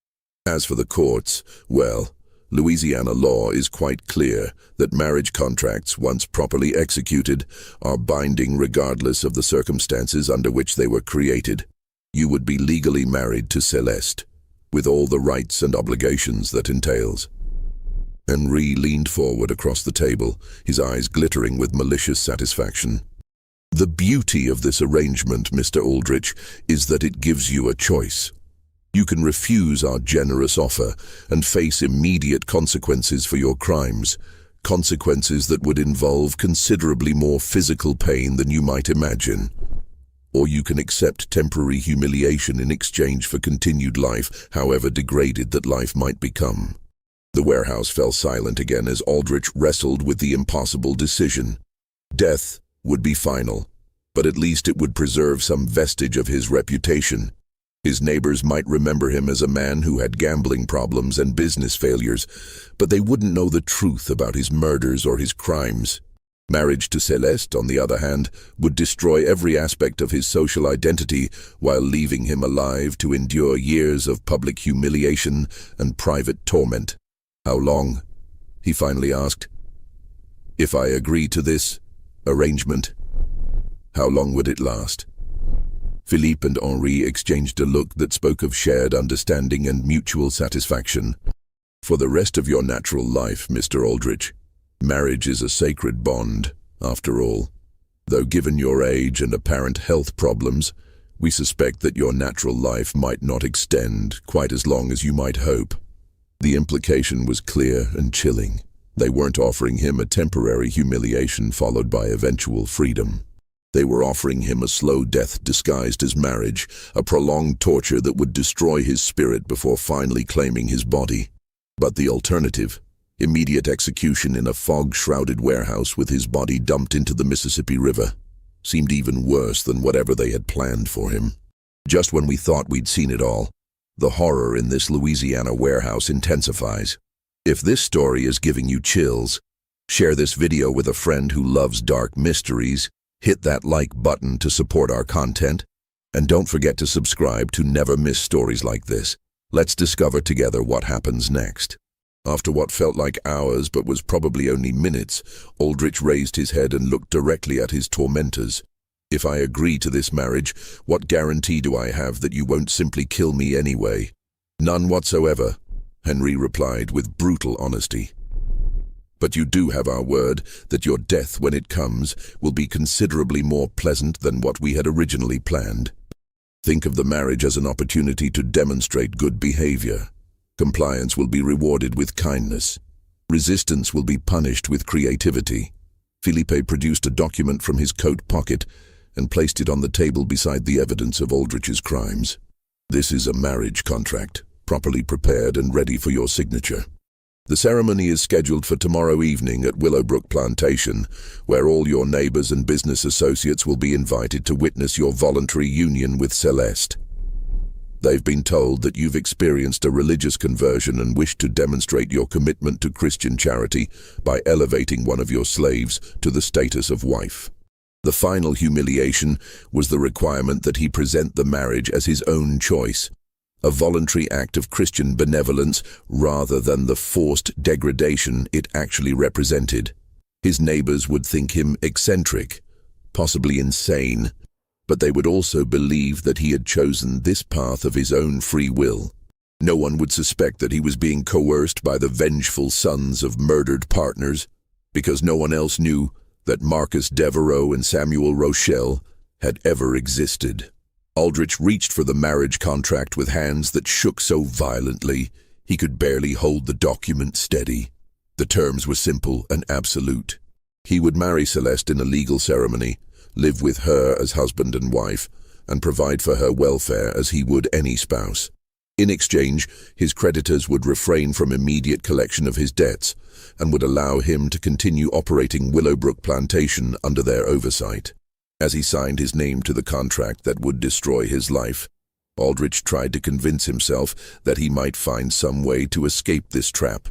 As for the courts, well, Louisiana law is quite clear that marriage contracts, once properly executed, are binding regardless of the circumstances under which they were created. You would be legally married to Celeste, with all the rights and obligations that entails. Henri leaned forward across the table, his eyes glittering with malicious satisfaction. The beauty of this arrangement, Mr. Aldrich, is that it gives you a choice. You can refuse our generous offer and face immediate consequences for your crimes, consequences that would involve considerably more physical pain than you might imagine. Or you can accept temporary humiliation in exchange for continued life, however degraded that life might become. The warehouse fell silent again as Aldrich wrestled with the impossible decision. Death would be final, but at least it would preserve some vestige of his reputation. His neighbors might remember him as a man who had gambling problems and business failures, but they wouldn't know the truth about his murders or his crimes. Marriage to Celeste, on the other hand, would destroy every aspect of his social identity while leaving him alive to endure years of public humiliation and private torment. How long? He finally asked. If I agree to this arrangement, how long would it last? Philippe and Henri exchanged a look that spoke of shared understanding and mutual satisfaction. For the rest of your natural life, Mr. Aldrich. Marriage is a sacred bond, after all. Though given your age and apparent health problems, we suspect that your natural life might not extend quite as long as you might hope. The implication was clear and chilling. They weren't offering him a temporary humiliation followed by eventual freedom. They were offering him a slow death disguised as marriage, a prolonged torture that would destroy his spirit before finally claiming his body. But the alternative, immediate execution in a fog-shrouded warehouse with his body dumped into the Mississippi River, seemed even worse than whatever they had planned for him. Just when we thought we'd seen it all, the horror in this Louisiana warehouse intensifies. If this story is giving you chills, share this video with a friend who loves dark mysteries, hit that like button to support our content, and don't forget to subscribe to never miss stories like this. Let's discover together what happens next. After what felt like hours but was probably only minutes, Aldrich raised his head and looked directly at his tormentors. "If I agree to this marriage, what guarantee do I have that you won't simply kill me anyway?" "None whatsoever," Henry replied with brutal honesty. "But you do have our word that your death, when it comes, will be considerably more pleasant than what we had originally planned. Think of the marriage as an opportunity to demonstrate good behavior. Compliance will be rewarded with kindness. Resistance will be punished with creativity." Philippe produced a document from his coat pocket and placed it on the table beside the evidence of Aldrich's crimes. "This is a marriage contract, properly prepared and ready for your signature. The ceremony is scheduled for tomorrow evening at Willowbrook Plantation, where all your neighbors and business associates will be invited to witness your voluntary union with Celeste. They've been told that you've experienced a religious conversion and wish to demonstrate your commitment to Christian charity by elevating one of your slaves to the status of wife. The final humiliation was the requirement that he present the marriage as his own choice, a voluntary act of Christian benevolence rather than the forced degradation it actually represented. His neighbors would think him eccentric, possibly insane, but they would also believe that he had chosen this path of his own free will. No one would suspect that he was being coerced by the vengeful sons of murdered partners, because no one else knew that Marcus Devereaux and Samuel Rochelle had ever existed. Aldrich reached for the marriage contract with hands that shook so violently he could barely hold the document steady. The terms were simple and absolute. He would marry Celeste in a legal ceremony, live with her as husband and wife, and provide for her welfare as he would any spouse. In exchange, his creditors would refrain from immediate collection of his debts and would allow him to continue operating Willowbrook Plantation under their oversight. As he signed his name to the contract that would destroy his life, Aldrich tried to convince himself that he might find some way to escape this trap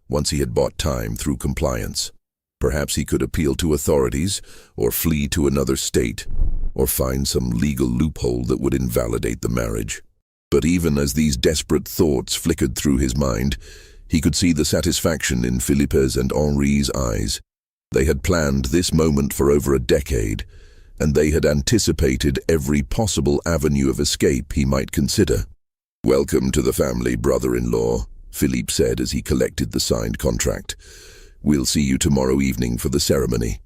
once he had bought time through compliance. Perhaps he could appeal to authorities, or flee to another state, or find some legal loophole that would invalidate the marriage. But even as these desperate thoughts flickered through his mind, he could see the satisfaction in Philippe's and Henri's eyes. They had planned this moment for over a decade, and they had anticipated every possible avenue of escape he might consider. "Welcome to the family, brother-in-law," Philippe said as he collected the signed contract. "We'll see you tomorrow evening for the ceremony.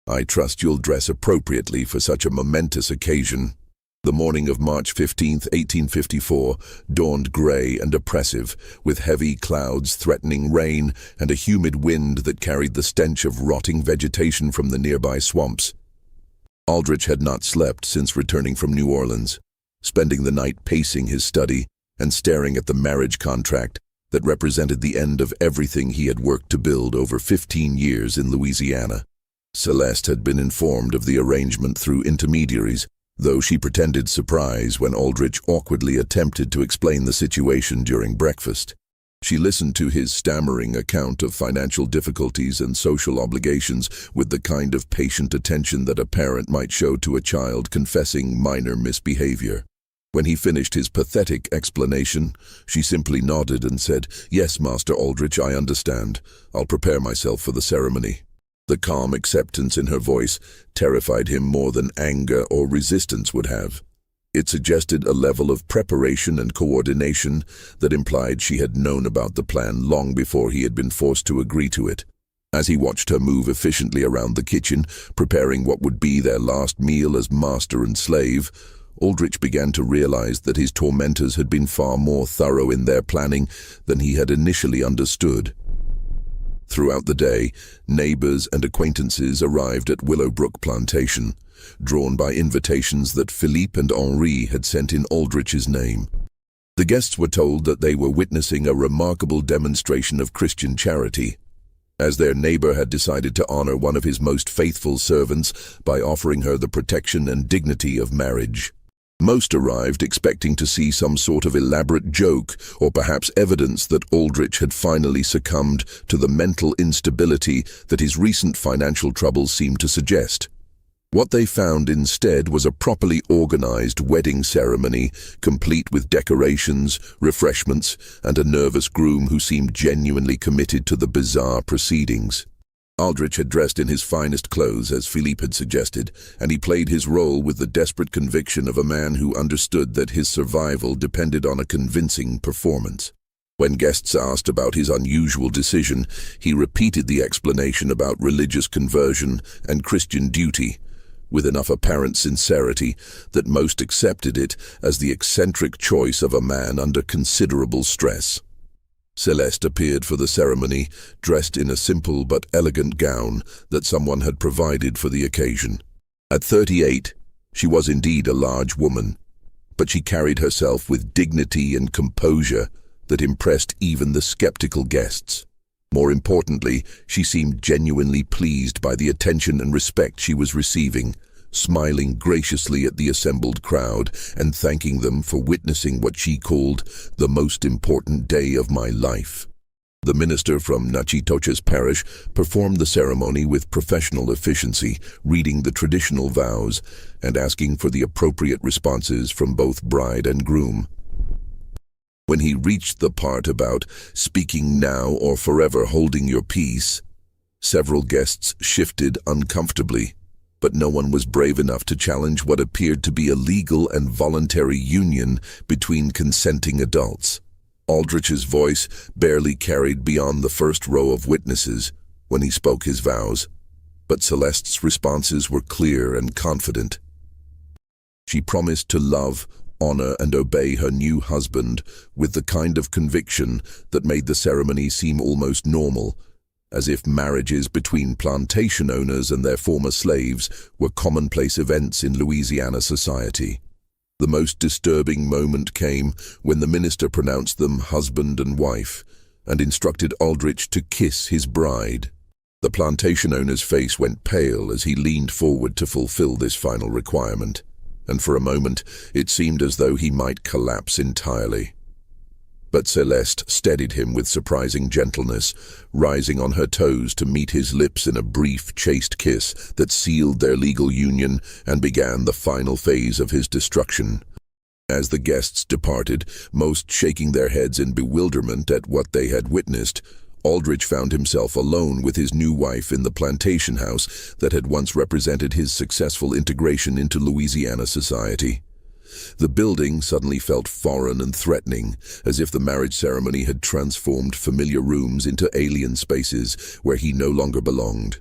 I trust you'll dress appropriately for such a momentous occasion." The morning of March 15, 1854, dawned gray and oppressive, with heavy clouds threatening rain and a humid wind that carried the stench of rotting vegetation from the nearby swamps. Aldrich had not slept since returning from New Orleans, spending the night pacing his study and staring at the marriage contract that represented the end of everything he had worked to build over 15 years in Louisiana. Celeste had been informed of the arrangement through intermediaries, though she pretended surprise when Aldrich awkwardly attempted to explain the situation during breakfast. She listened to his stammering account of financial difficulties and social obligations with the kind of patient attention that a parent might show to a child confessing minor misbehavior. When he finished his pathetic explanation, she simply nodded and said, "Yes, Master Aldrich, I understand. I'll prepare myself for the ceremony." The calm acceptance in her voice terrified him more than anger or resistance would have. It suggested a level of preparation and coordination that implied she had known about the plan long before he had been forced to agree to it. As he watched her move efficiently around the kitchen, preparing what would be their last meal as master and slave, Aldrich began to realize that his tormentors had been far more thorough in their planning than he had initially understood. Throughout the day, neighbors and acquaintances arrived at Willowbrook Plantation, drawn by invitations that Philippe and Henri had sent in Aldrich's name. The guests were told that they were witnessing a remarkable demonstration of Christian charity, as their neighbor had decided to honor one of his most faithful servants by offering her the protection and dignity of marriage. Most arrived expecting to see some sort of elaborate joke or perhaps evidence that Aldrich had finally succumbed to the mental instability that his recent financial troubles seemed to suggest. What they found instead was a properly organized wedding ceremony, complete with decorations, refreshments, and a nervous groom who seemed genuinely committed to the bizarre proceedings. Aldrich had dressed in his finest clothes, as Philippe had suggested, and he played his role with the desperate conviction of a man who understood that his survival depended on a convincing performance. When guests asked about his unusual decision, he repeated the explanation about religious conversion and Christian duty, with enough apparent sincerity that most accepted it as the eccentric choice of a man under considerable stress. Celeste appeared for the ceremony, dressed in a simple but elegant gown that someone had provided for the occasion. At 38, she was indeed a large woman, but she carried herself with dignity and composure that impressed even the skeptical guests. More importantly, she seemed genuinely pleased by the attention and respect she was receiving, smiling graciously at the assembled crowd and thanking them for witnessing what she called the most important day of my life. The minister from Natchitoches parish performed the ceremony with professional efficiency, reading the traditional vows and asking for the appropriate responses from both bride and groom. When he reached the part about speaking now or forever holding your peace, several guests shifted uncomfortably, but no one was brave enough to challenge what appeared to be a legal and voluntary union between consenting adults. Aldrich's voice barely carried beyond the first row of witnesses when he spoke his vows, but Celeste's responses were clear and confident. She promised to love, honor, and obey her new husband with the kind of conviction that made the ceremony seem almost normal, as if marriages between plantation owners and their former slaves were commonplace events in Louisiana society. The most disturbing moment came when the minister pronounced them husband and wife and instructed Aldrich to kiss his bride. The plantation owner's face went pale as he leaned forward to fulfill this final requirement, and for a moment it seemed as though he might collapse entirely. But Celeste steadied him with surprising gentleness, rising on her toes to meet his lips in a brief, chaste kiss that sealed their legal union and began the final phase of his destruction. As the guests departed, most shaking their heads in bewilderment at what they had witnessed, Aldrich found himself alone with his new wife in the plantation house that had once represented his successful integration into Louisiana society. The building suddenly felt foreign and threatening, as if the marriage ceremony had transformed familiar rooms into alien spaces where he no longer belonged.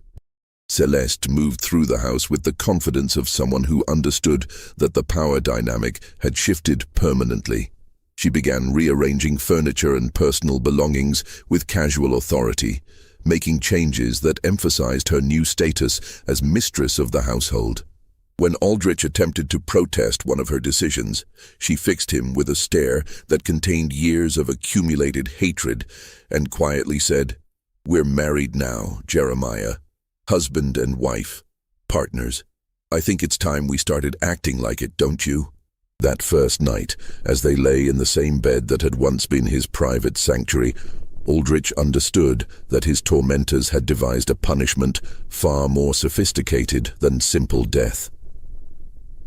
Celeste moved through the house with the confidence of someone who understood that the power dynamic had shifted permanently. She began rearranging furniture and personal belongings with casual authority, making changes that emphasized her new status as mistress of the household. When Aldrich attempted to protest one of her decisions, she fixed him with a stare that contained years of accumulated hatred and quietly said, "We're married now, Jeremiah. Husband and wife. Partners. I think it's time we started acting like it, don't you?" That first night, as they lay in the same bed that had once been his private sanctuary, Aldrich understood that his tormentors had devised a punishment far more sophisticated than simple death.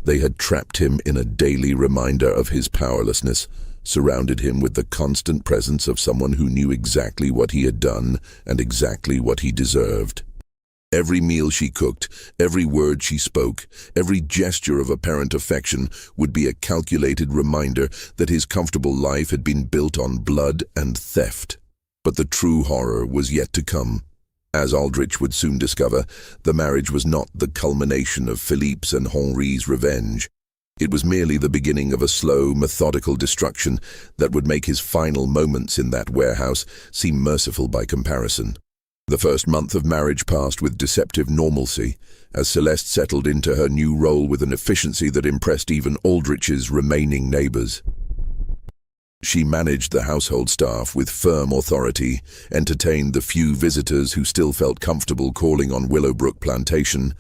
They had trapped him in a daily reminder of his powerlessness, surrounded him with the constant presence of someone who knew exactly what he had done and exactly what he deserved. Every meal she cooked, every word she spoke, every gesture of apparent affection would be a calculated reminder that his comfortable life had been built on blood and theft. But the true horror was yet to come. As Aldrich would soon discover, the marriage was not the culmination of Philippe's and Henri's revenge. It was merely the beginning of a slow, methodical destruction that would make his final moments in that warehouse seem merciful by comparison. The first month of marriage passed with deceptive normalcy, as Celeste settled into her new role with an efficiency that impressed even Aldrich's remaining neighbors. She managed the household staff with firm authority, entertained the few visitors who still felt comfortable calling on Willowbrook Plantation,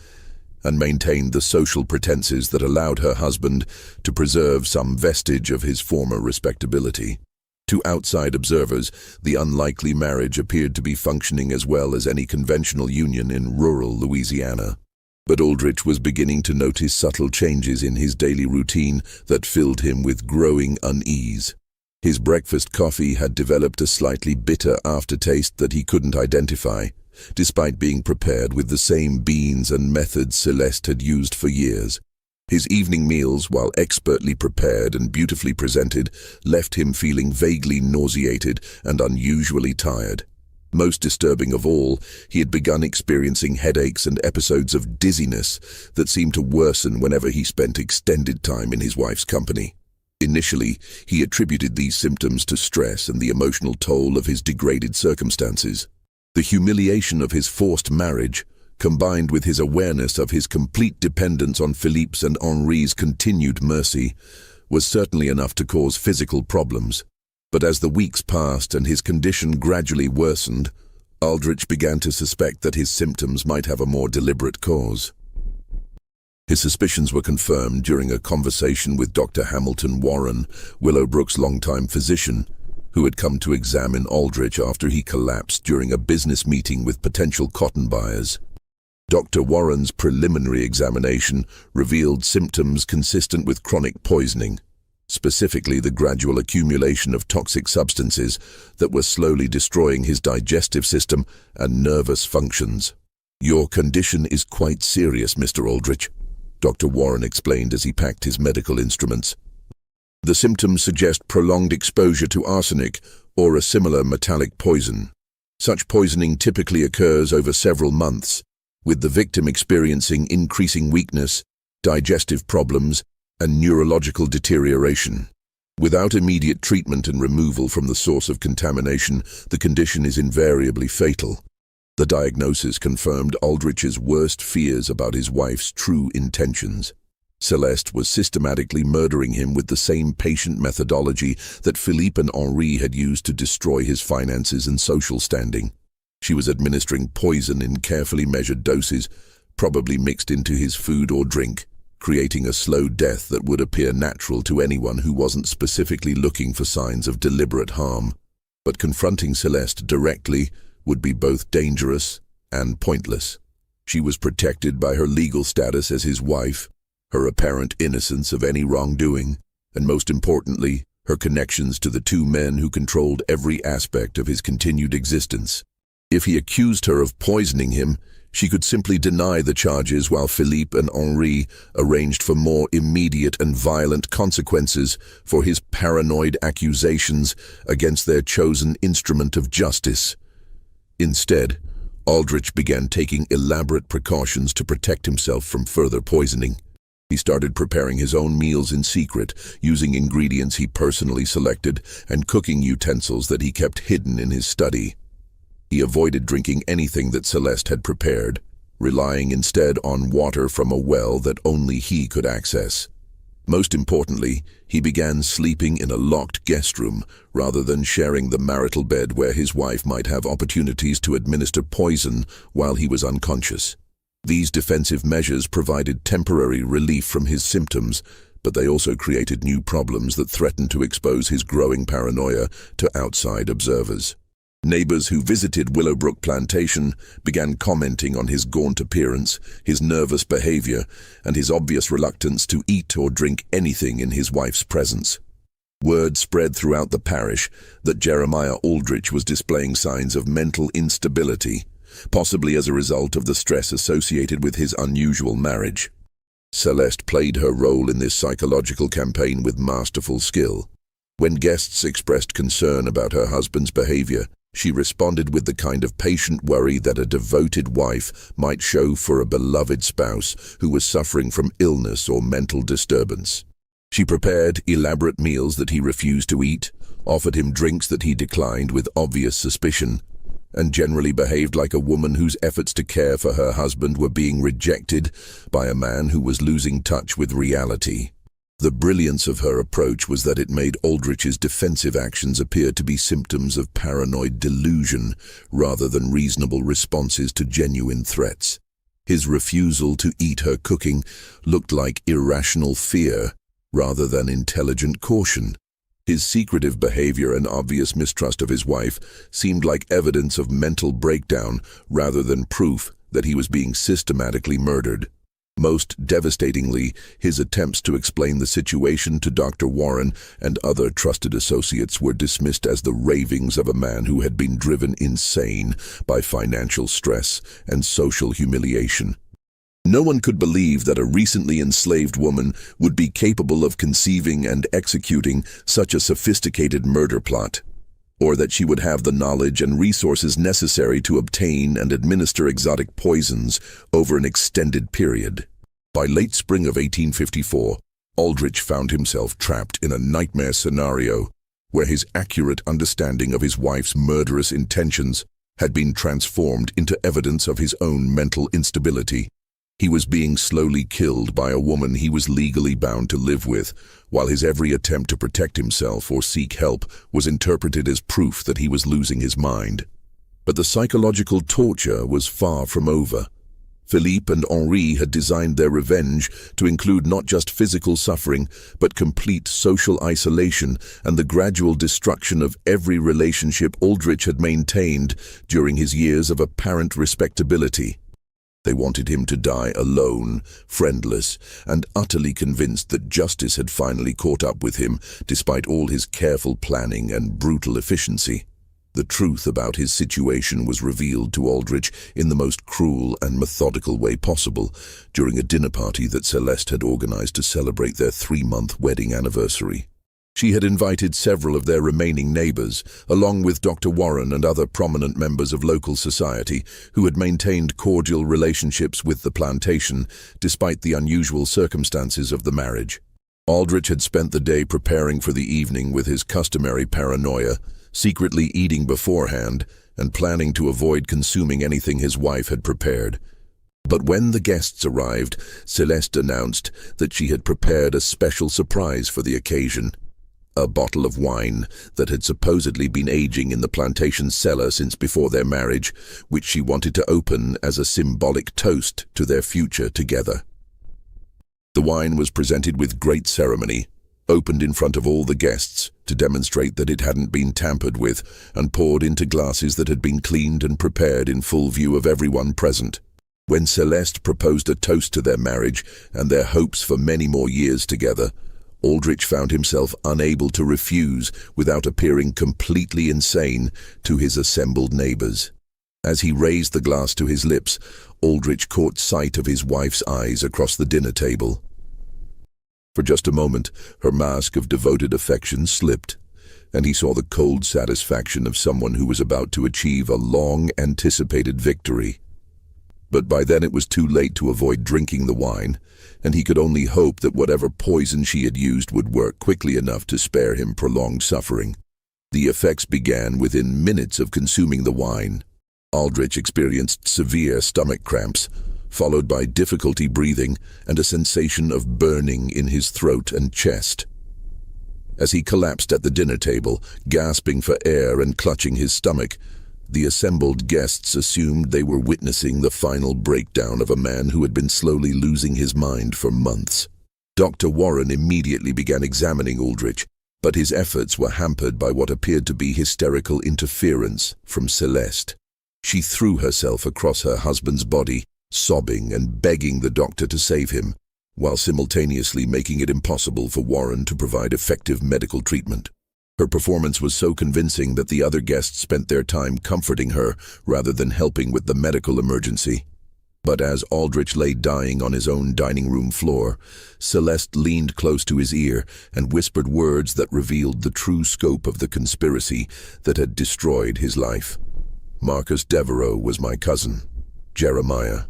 and maintained the social pretenses that allowed her husband to preserve some vestige of his former respectability. To outside observers, the unlikely marriage appeared to be functioning as well as any conventional union in rural Louisiana. But Aldrich was beginning to notice subtle changes in his daily routine that filled him with growing unease. His breakfast coffee had developed a slightly bitter aftertaste that he couldn't identify, despite being prepared with the same beans and methods Celeste had used for years. His evening meals, while expertly prepared and beautifully presented, left him feeling vaguely nauseated and unusually tired. Most disturbing of all, he had begun experiencing headaches and episodes of dizziness that seemed to worsen whenever he spent extended time in his wife's company. Initially, he attributed these symptoms to stress and the emotional toll of his degraded circumstances. The humiliation of his forced marriage, combined with his awareness of his complete dependence on Philippe's and Henri's continued mercy, was certainly enough to cause physical problems. But as the weeks passed and his condition gradually worsened, Aldrich began to suspect that his symptoms might have a more deliberate cause. His suspicions were confirmed during a conversation with Dr. Hamilton Warren, Willowbrook's longtime physician, who had come to examine Aldrich after he collapsed during a business meeting with potential cotton buyers. Dr. Warren's preliminary examination revealed symptoms consistent with chronic poisoning, specifically the gradual accumulation of toxic substances that were slowly destroying his digestive system and nervous functions. "Your condition is quite serious, Mr. Aldrich," Dr. Warren explained as he packed his medical instruments. "The symptoms suggest prolonged exposure to arsenic or a similar metallic poison. Such poisoning typically occurs over several months, with the victim experiencing increasing weakness, digestive problems, and neurological deterioration. Without immediate treatment and removal from the source of contamination, the condition is invariably fatal." The diagnosis confirmed Aldrich's worst fears about his wife's true intentions. Celeste was systematically murdering him with the same patient methodology that Philippe and Henri had used to destroy his finances and social standing. She was administering poison in carefully measured doses, probably mixed into his food or drink, creating a slow death that would appear natural to anyone who wasn't specifically looking for signs of deliberate harm. But confronting Celeste directly would be both dangerous and pointless. She was protected by her legal status as his wife, her apparent innocence of any wrongdoing, and most importantly, her connections to the two men who controlled every aspect of his continued existence. If he accused her of poisoning him, she could simply deny the charges while Philippe and Henri arranged for more immediate and violent consequences for his paranoid accusations against their chosen instrument of justice. Instead, Aldrich began taking elaborate precautions to protect himself from further poisoning. He started preparing his own meals in secret, using ingredients he personally selected and cooking utensils that he kept hidden in his study. He avoided drinking anything that Celeste had prepared, relying instead on water from a well that only he could access. Most importantly, he began sleeping in a locked guest room rather than sharing the marital bed where his wife might have opportunities to administer poison while he was unconscious. These defensive measures provided temporary relief from his symptoms, but they also created new problems that threatened to expose his growing paranoia to outside observers. Neighbors who visited Willowbrook Plantation began commenting on his gaunt appearance, his nervous behavior, and his obvious reluctance to eat or drink anything in his wife's presence. Word spread throughout the parish that Jeremiah Aldrich was displaying signs of mental instability, possibly as a result of the stress associated with his unusual marriage. Celeste played her role in this psychological campaign with masterful skill. When guests expressed concern about her husband's behavior, she responded with the kind of patient worry that a devoted wife might show for a beloved spouse who was suffering from illness or mental disturbance. She prepared elaborate meals that he refused to eat, offered him drinks that he declined with obvious suspicion, and generally behaved like a woman whose efforts to care for her husband were being rejected by a man who was losing touch with reality. The brilliance of her approach was that it made Aldrich's defensive actions appear to be symptoms of paranoid delusion rather than reasonable responses to genuine threats. His refusal to eat her cooking looked like irrational fear rather than intelligent caution. His secretive behavior and obvious mistrust of his wife seemed like evidence of mental breakdown rather than proof that he was being systematically murdered. Most devastatingly, his attempts to explain the situation to Dr. Warren and other trusted associates were dismissed as the ravings of a man who had been driven insane by financial stress and social humiliation. No one could believe that a recently enslaved woman would be capable of conceiving and executing such a sophisticated murder plot, or that she would have the knowledge and resources necessary to obtain and administer exotic poisons over an extended period. By late spring of 1854, Aldrich found himself trapped in a nightmare scenario where his accurate understanding of his wife's murderous intentions had been transformed into evidence of his own mental instability. He was being slowly killed by a woman he was legally bound to live with, while his every attempt to protect himself or seek help was interpreted as proof that he was losing his mind. But the psychological torture was far from over. Philippe and Henri had designed their revenge to include not just physical suffering, but complete social isolation and the gradual destruction of every relationship Aldrich had maintained during his years of apparent respectability. They wanted him to die alone, friendless, and utterly convinced that justice had finally caught up with him, despite all his careful planning and brutal efficiency. The truth about his situation was revealed to Aldrich in the most cruel and methodical way possible during a dinner party that Celeste had organized to celebrate their 3-month wedding anniversary. She had invited several of their remaining neighbors, along with Dr. Warren and other prominent members of local society who had maintained cordial relationships with the plantation despite the unusual circumstances of the marriage. Aldrich had spent the day preparing for the evening with his customary paranoia, secretly eating beforehand and planning to avoid consuming anything his wife had prepared. But when the guests arrived, Celeste announced that she had prepared a special surprise for the occasion. A bottle of wine that had supposedly been aging in the plantation cellar since before their marriage, which she wanted to open as a symbolic toast to their future together. The wine was presented with great ceremony, opened in front of all the guests to demonstrate that it hadn't been tampered with, and poured into glasses that had been cleaned and prepared in full view of everyone present. When Celeste proposed a toast to their marriage and their hopes for many more years together, Aldrich found himself unable to refuse without appearing completely insane to his assembled neighbors. As he raised the glass to his lips, Aldrich caught sight of his wife's eyes across the dinner table. For just a moment, her mask of devoted affection slipped, and he saw the cold satisfaction of someone who was about to achieve a long-anticipated victory. But by then it was too late to avoid drinking the wine, and he could only hope that whatever poison she had used would work quickly enough to spare him prolonged suffering. The effects began within minutes of consuming the wine. Aldrich experienced severe stomach cramps, followed by difficulty breathing and a sensation of burning in his throat and chest. As he collapsed at the dinner table, gasping for air and clutching his stomach, the assembled guests assumed they were witnessing the final breakdown of a man who had been slowly losing his mind for months. Dr. Warren immediately began examining Aldrich, but his efforts were hampered by what appeared to be hysterical interference from Celeste. She threw herself across her husband's body, sobbing and begging the doctor to save him, while simultaneously making it impossible for Warren to provide effective medical treatment. Her performance was so convincing that the other guests spent their time comforting her rather than helping with the medical emergency. But as Aldrich lay dying on his own dining room floor, Celeste leaned close to his ear and whispered words that revealed the true scope of the conspiracy that had destroyed his life. Marcus Devereux was my cousin, Jeremiah.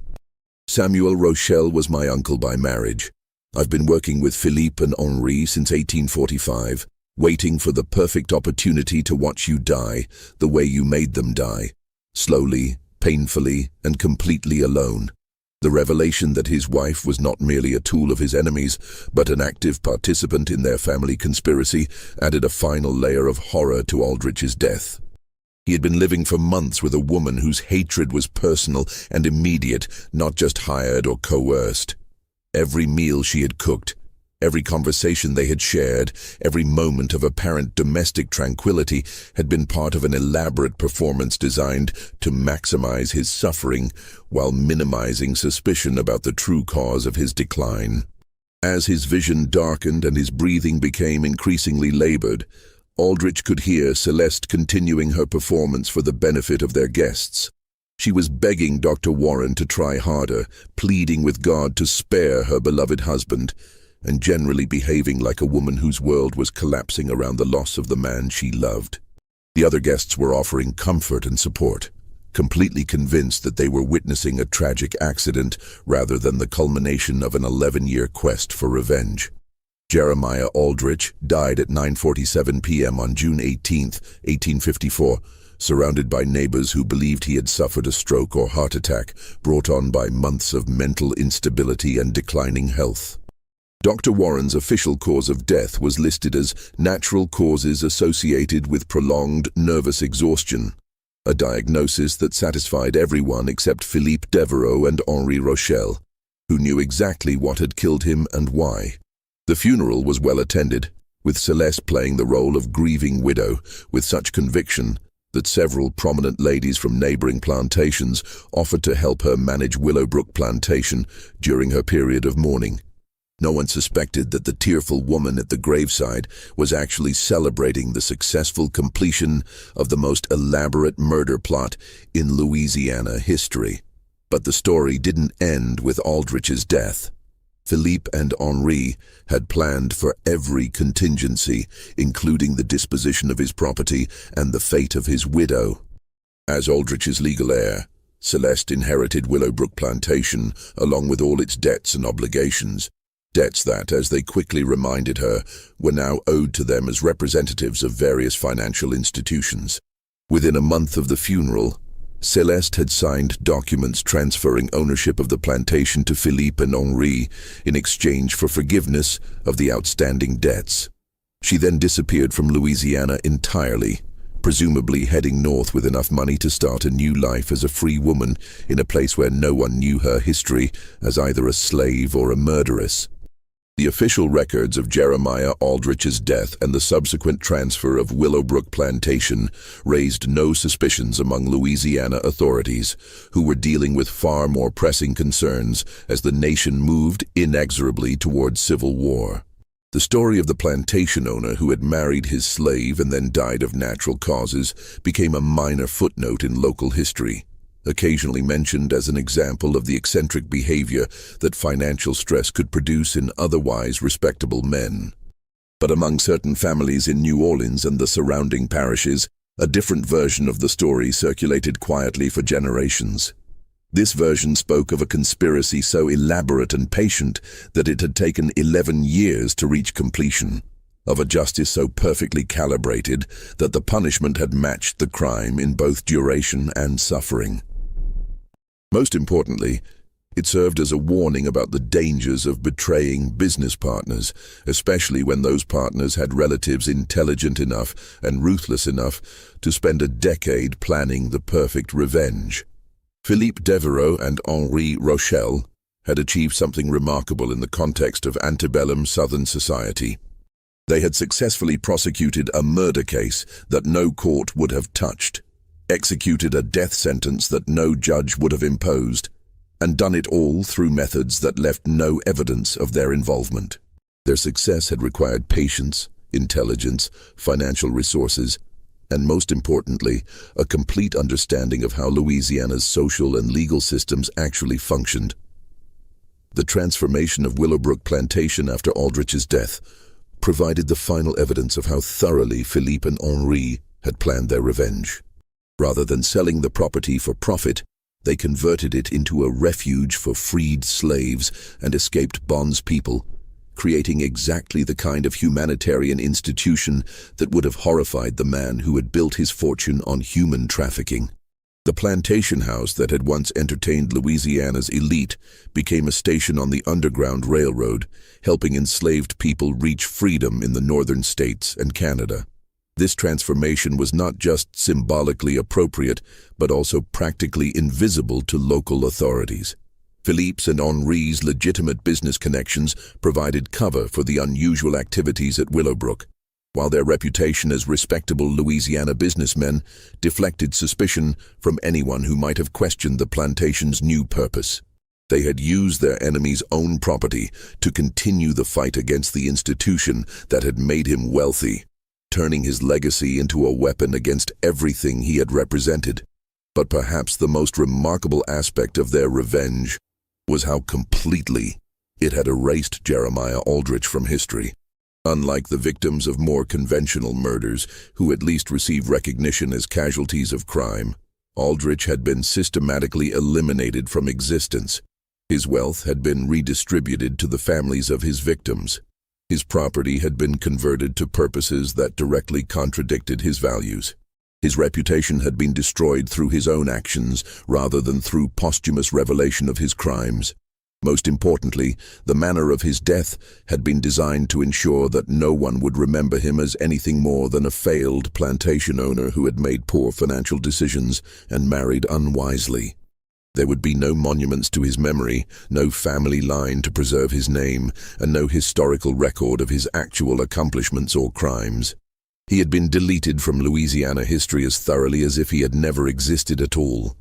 Samuel Rochelle was my uncle by marriage. I've been working with Philippe and Henri since 1845. Waiting for the perfect opportunity to watch you die, the way you made them die, slowly, painfully, and completely alone. The revelation that his wife was not merely a tool of his enemies, but an active participant in their family conspiracy, added a final layer of horror to Aldrich's death. He had been living for months with a woman whose hatred was personal and immediate, not just hired or coerced. Every meal she had cooked, every conversation they had shared, every moment of apparent domestic tranquility had been part of an elaborate performance designed to maximize his suffering while minimizing suspicion about the true cause of his decline. As his vision darkened and his breathing became increasingly labored, Aldrich could hear Celeste continuing her performance for the benefit of their guests. She was begging Dr. Warren to try harder, pleading with God to spare her beloved husband, and generally behaving like a woman whose world was collapsing around the loss of the man she loved. The other guests were offering comfort and support, completely convinced that they were witnessing a tragic accident rather than the culmination of an 11-year quest for revenge. Jeremiah Aldrich died at 9:47 p.m. on June 18, 1854, surrounded by neighbors who believed he had suffered a stroke or heart attack brought on by months of mental instability and declining health. Dr. Warren's official cause of death was listed as natural causes associated with prolonged nervous exhaustion, a diagnosis that satisfied everyone except Philippe Devereaux and Henri Rochelle, who knew exactly what had killed him and why. The funeral was well attended, with Celeste playing the role of grieving widow with such conviction that several prominent ladies from neighboring plantations offered to help her manage Willowbrook Plantation during her period of mourning. No one suspected that the tearful woman at the graveside was actually celebrating the successful completion of the most elaborate murder plot in Louisiana history. But the story didn't end with Aldrich's death. Philippe and Henri had planned for every contingency, including the disposition of his property and the fate of his widow. As Aldrich's legal heir, Celeste inherited Willowbrook Plantation along with all its debts and obligations, debts that, as they quickly reminded her, were now owed to them as representatives of various financial institutions. Within a month of the funeral, Celeste had signed documents transferring ownership of the plantation to Philippe and Henri in exchange for forgiveness of the outstanding debts. She then disappeared from Louisiana entirely, presumably heading north with enough money to start a new life as a free woman in a place where no one knew her history as either a slave or a murderess. The official records of Jeremiah Aldrich's death and the subsequent transfer of Willowbrook Plantation raised no suspicions among Louisiana authorities, who were dealing with far more pressing concerns as the nation moved inexorably towards civil war. The story of the plantation owner who had married his slave and then died of natural causes became a minor footnote in local history, occasionally mentioned as an example of the eccentric behavior that financial stress could produce in otherwise respectable men. But among certain families in New Orleans and the surrounding parishes, a different version of the story circulated quietly for generations. This version spoke of a conspiracy so elaborate and patient that it had taken 11 years to reach completion, of a justice so perfectly calibrated that the punishment had matched the crime in both duration and suffering. Most importantly, it served as a warning about the dangers of betraying business partners, especially when those partners had relatives intelligent enough and ruthless enough to spend a decade planning the perfect revenge. Philippe Devereaux and Henri Rochelle had achieved something remarkable in the context of antebellum Southern society. They had successfully prosecuted a murder case that no court would have touched, executed a death sentence that no judge would have imposed, and done it all through methods that left no evidence of their involvement. Their success had required patience, intelligence, financial resources, and most importantly, a complete understanding of how Louisiana's social and legal systems actually functioned. The transformation of Willowbrook Plantation after Aldrich's death provided the final evidence of how thoroughly Philippe and Henri had planned their revenge. Rather than selling the property for profit, they converted it into a refuge for freed slaves and escaped bondspeople, creating exactly the kind of humanitarian institution that would have horrified the man who had built his fortune on human trafficking. The plantation house that had once entertained Louisiana's elite became a station on the Underground Railroad, helping enslaved people reach freedom in the northern states and Canada. This transformation was not just symbolically appropriate, but also practically invisible to local authorities. Philippe's and Henri's legitimate business connections provided cover for the unusual activities at Willowbrook, while their reputation as respectable Louisiana businessmen deflected suspicion from anyone who might have questioned the plantation's new purpose. They had used their enemy's own property to continue the fight against the institution that had made him wealthy, turning his legacy into a weapon against everything he had represented. But perhaps the most remarkable aspect of their revenge was how completely it had erased Jeremiah Aldrich from history. Unlike the victims of more conventional murders, who at least received recognition as casualties of crime, Aldrich had been systematically eliminated from existence. His wealth had been redistributed to the families of his victims. His property had been converted to purposes that directly contradicted his values. His reputation had been destroyed through his own actions rather than through posthumous revelation of his crimes. Most importantly, the manner of his death had been designed to ensure that no one would remember him as anything more than a failed plantation owner who had made poor financial decisions and married unwisely. There would be no monuments to his memory, no family line to preserve his name, and no historical record of his actual accomplishments or crimes. He had been deleted from Louisiana history as thoroughly as if he had never existed at all.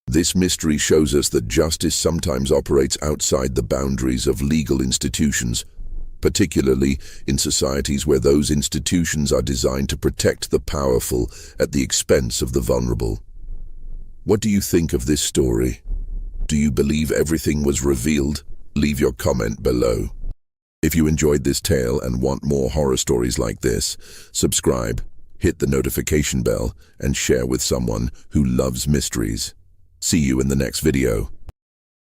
This mystery shows us that justice sometimes operates outside the boundaries of legal institutions, particularly in societies where those institutions are designed to protect the powerful at the expense of the vulnerable. What do you think of this story? Do you believe everything was revealed? Leave your comment below. If you enjoyed this tale and want more horror stories like this, subscribe, hit the notification bell, and share with someone who loves mysteries. See you in the next video.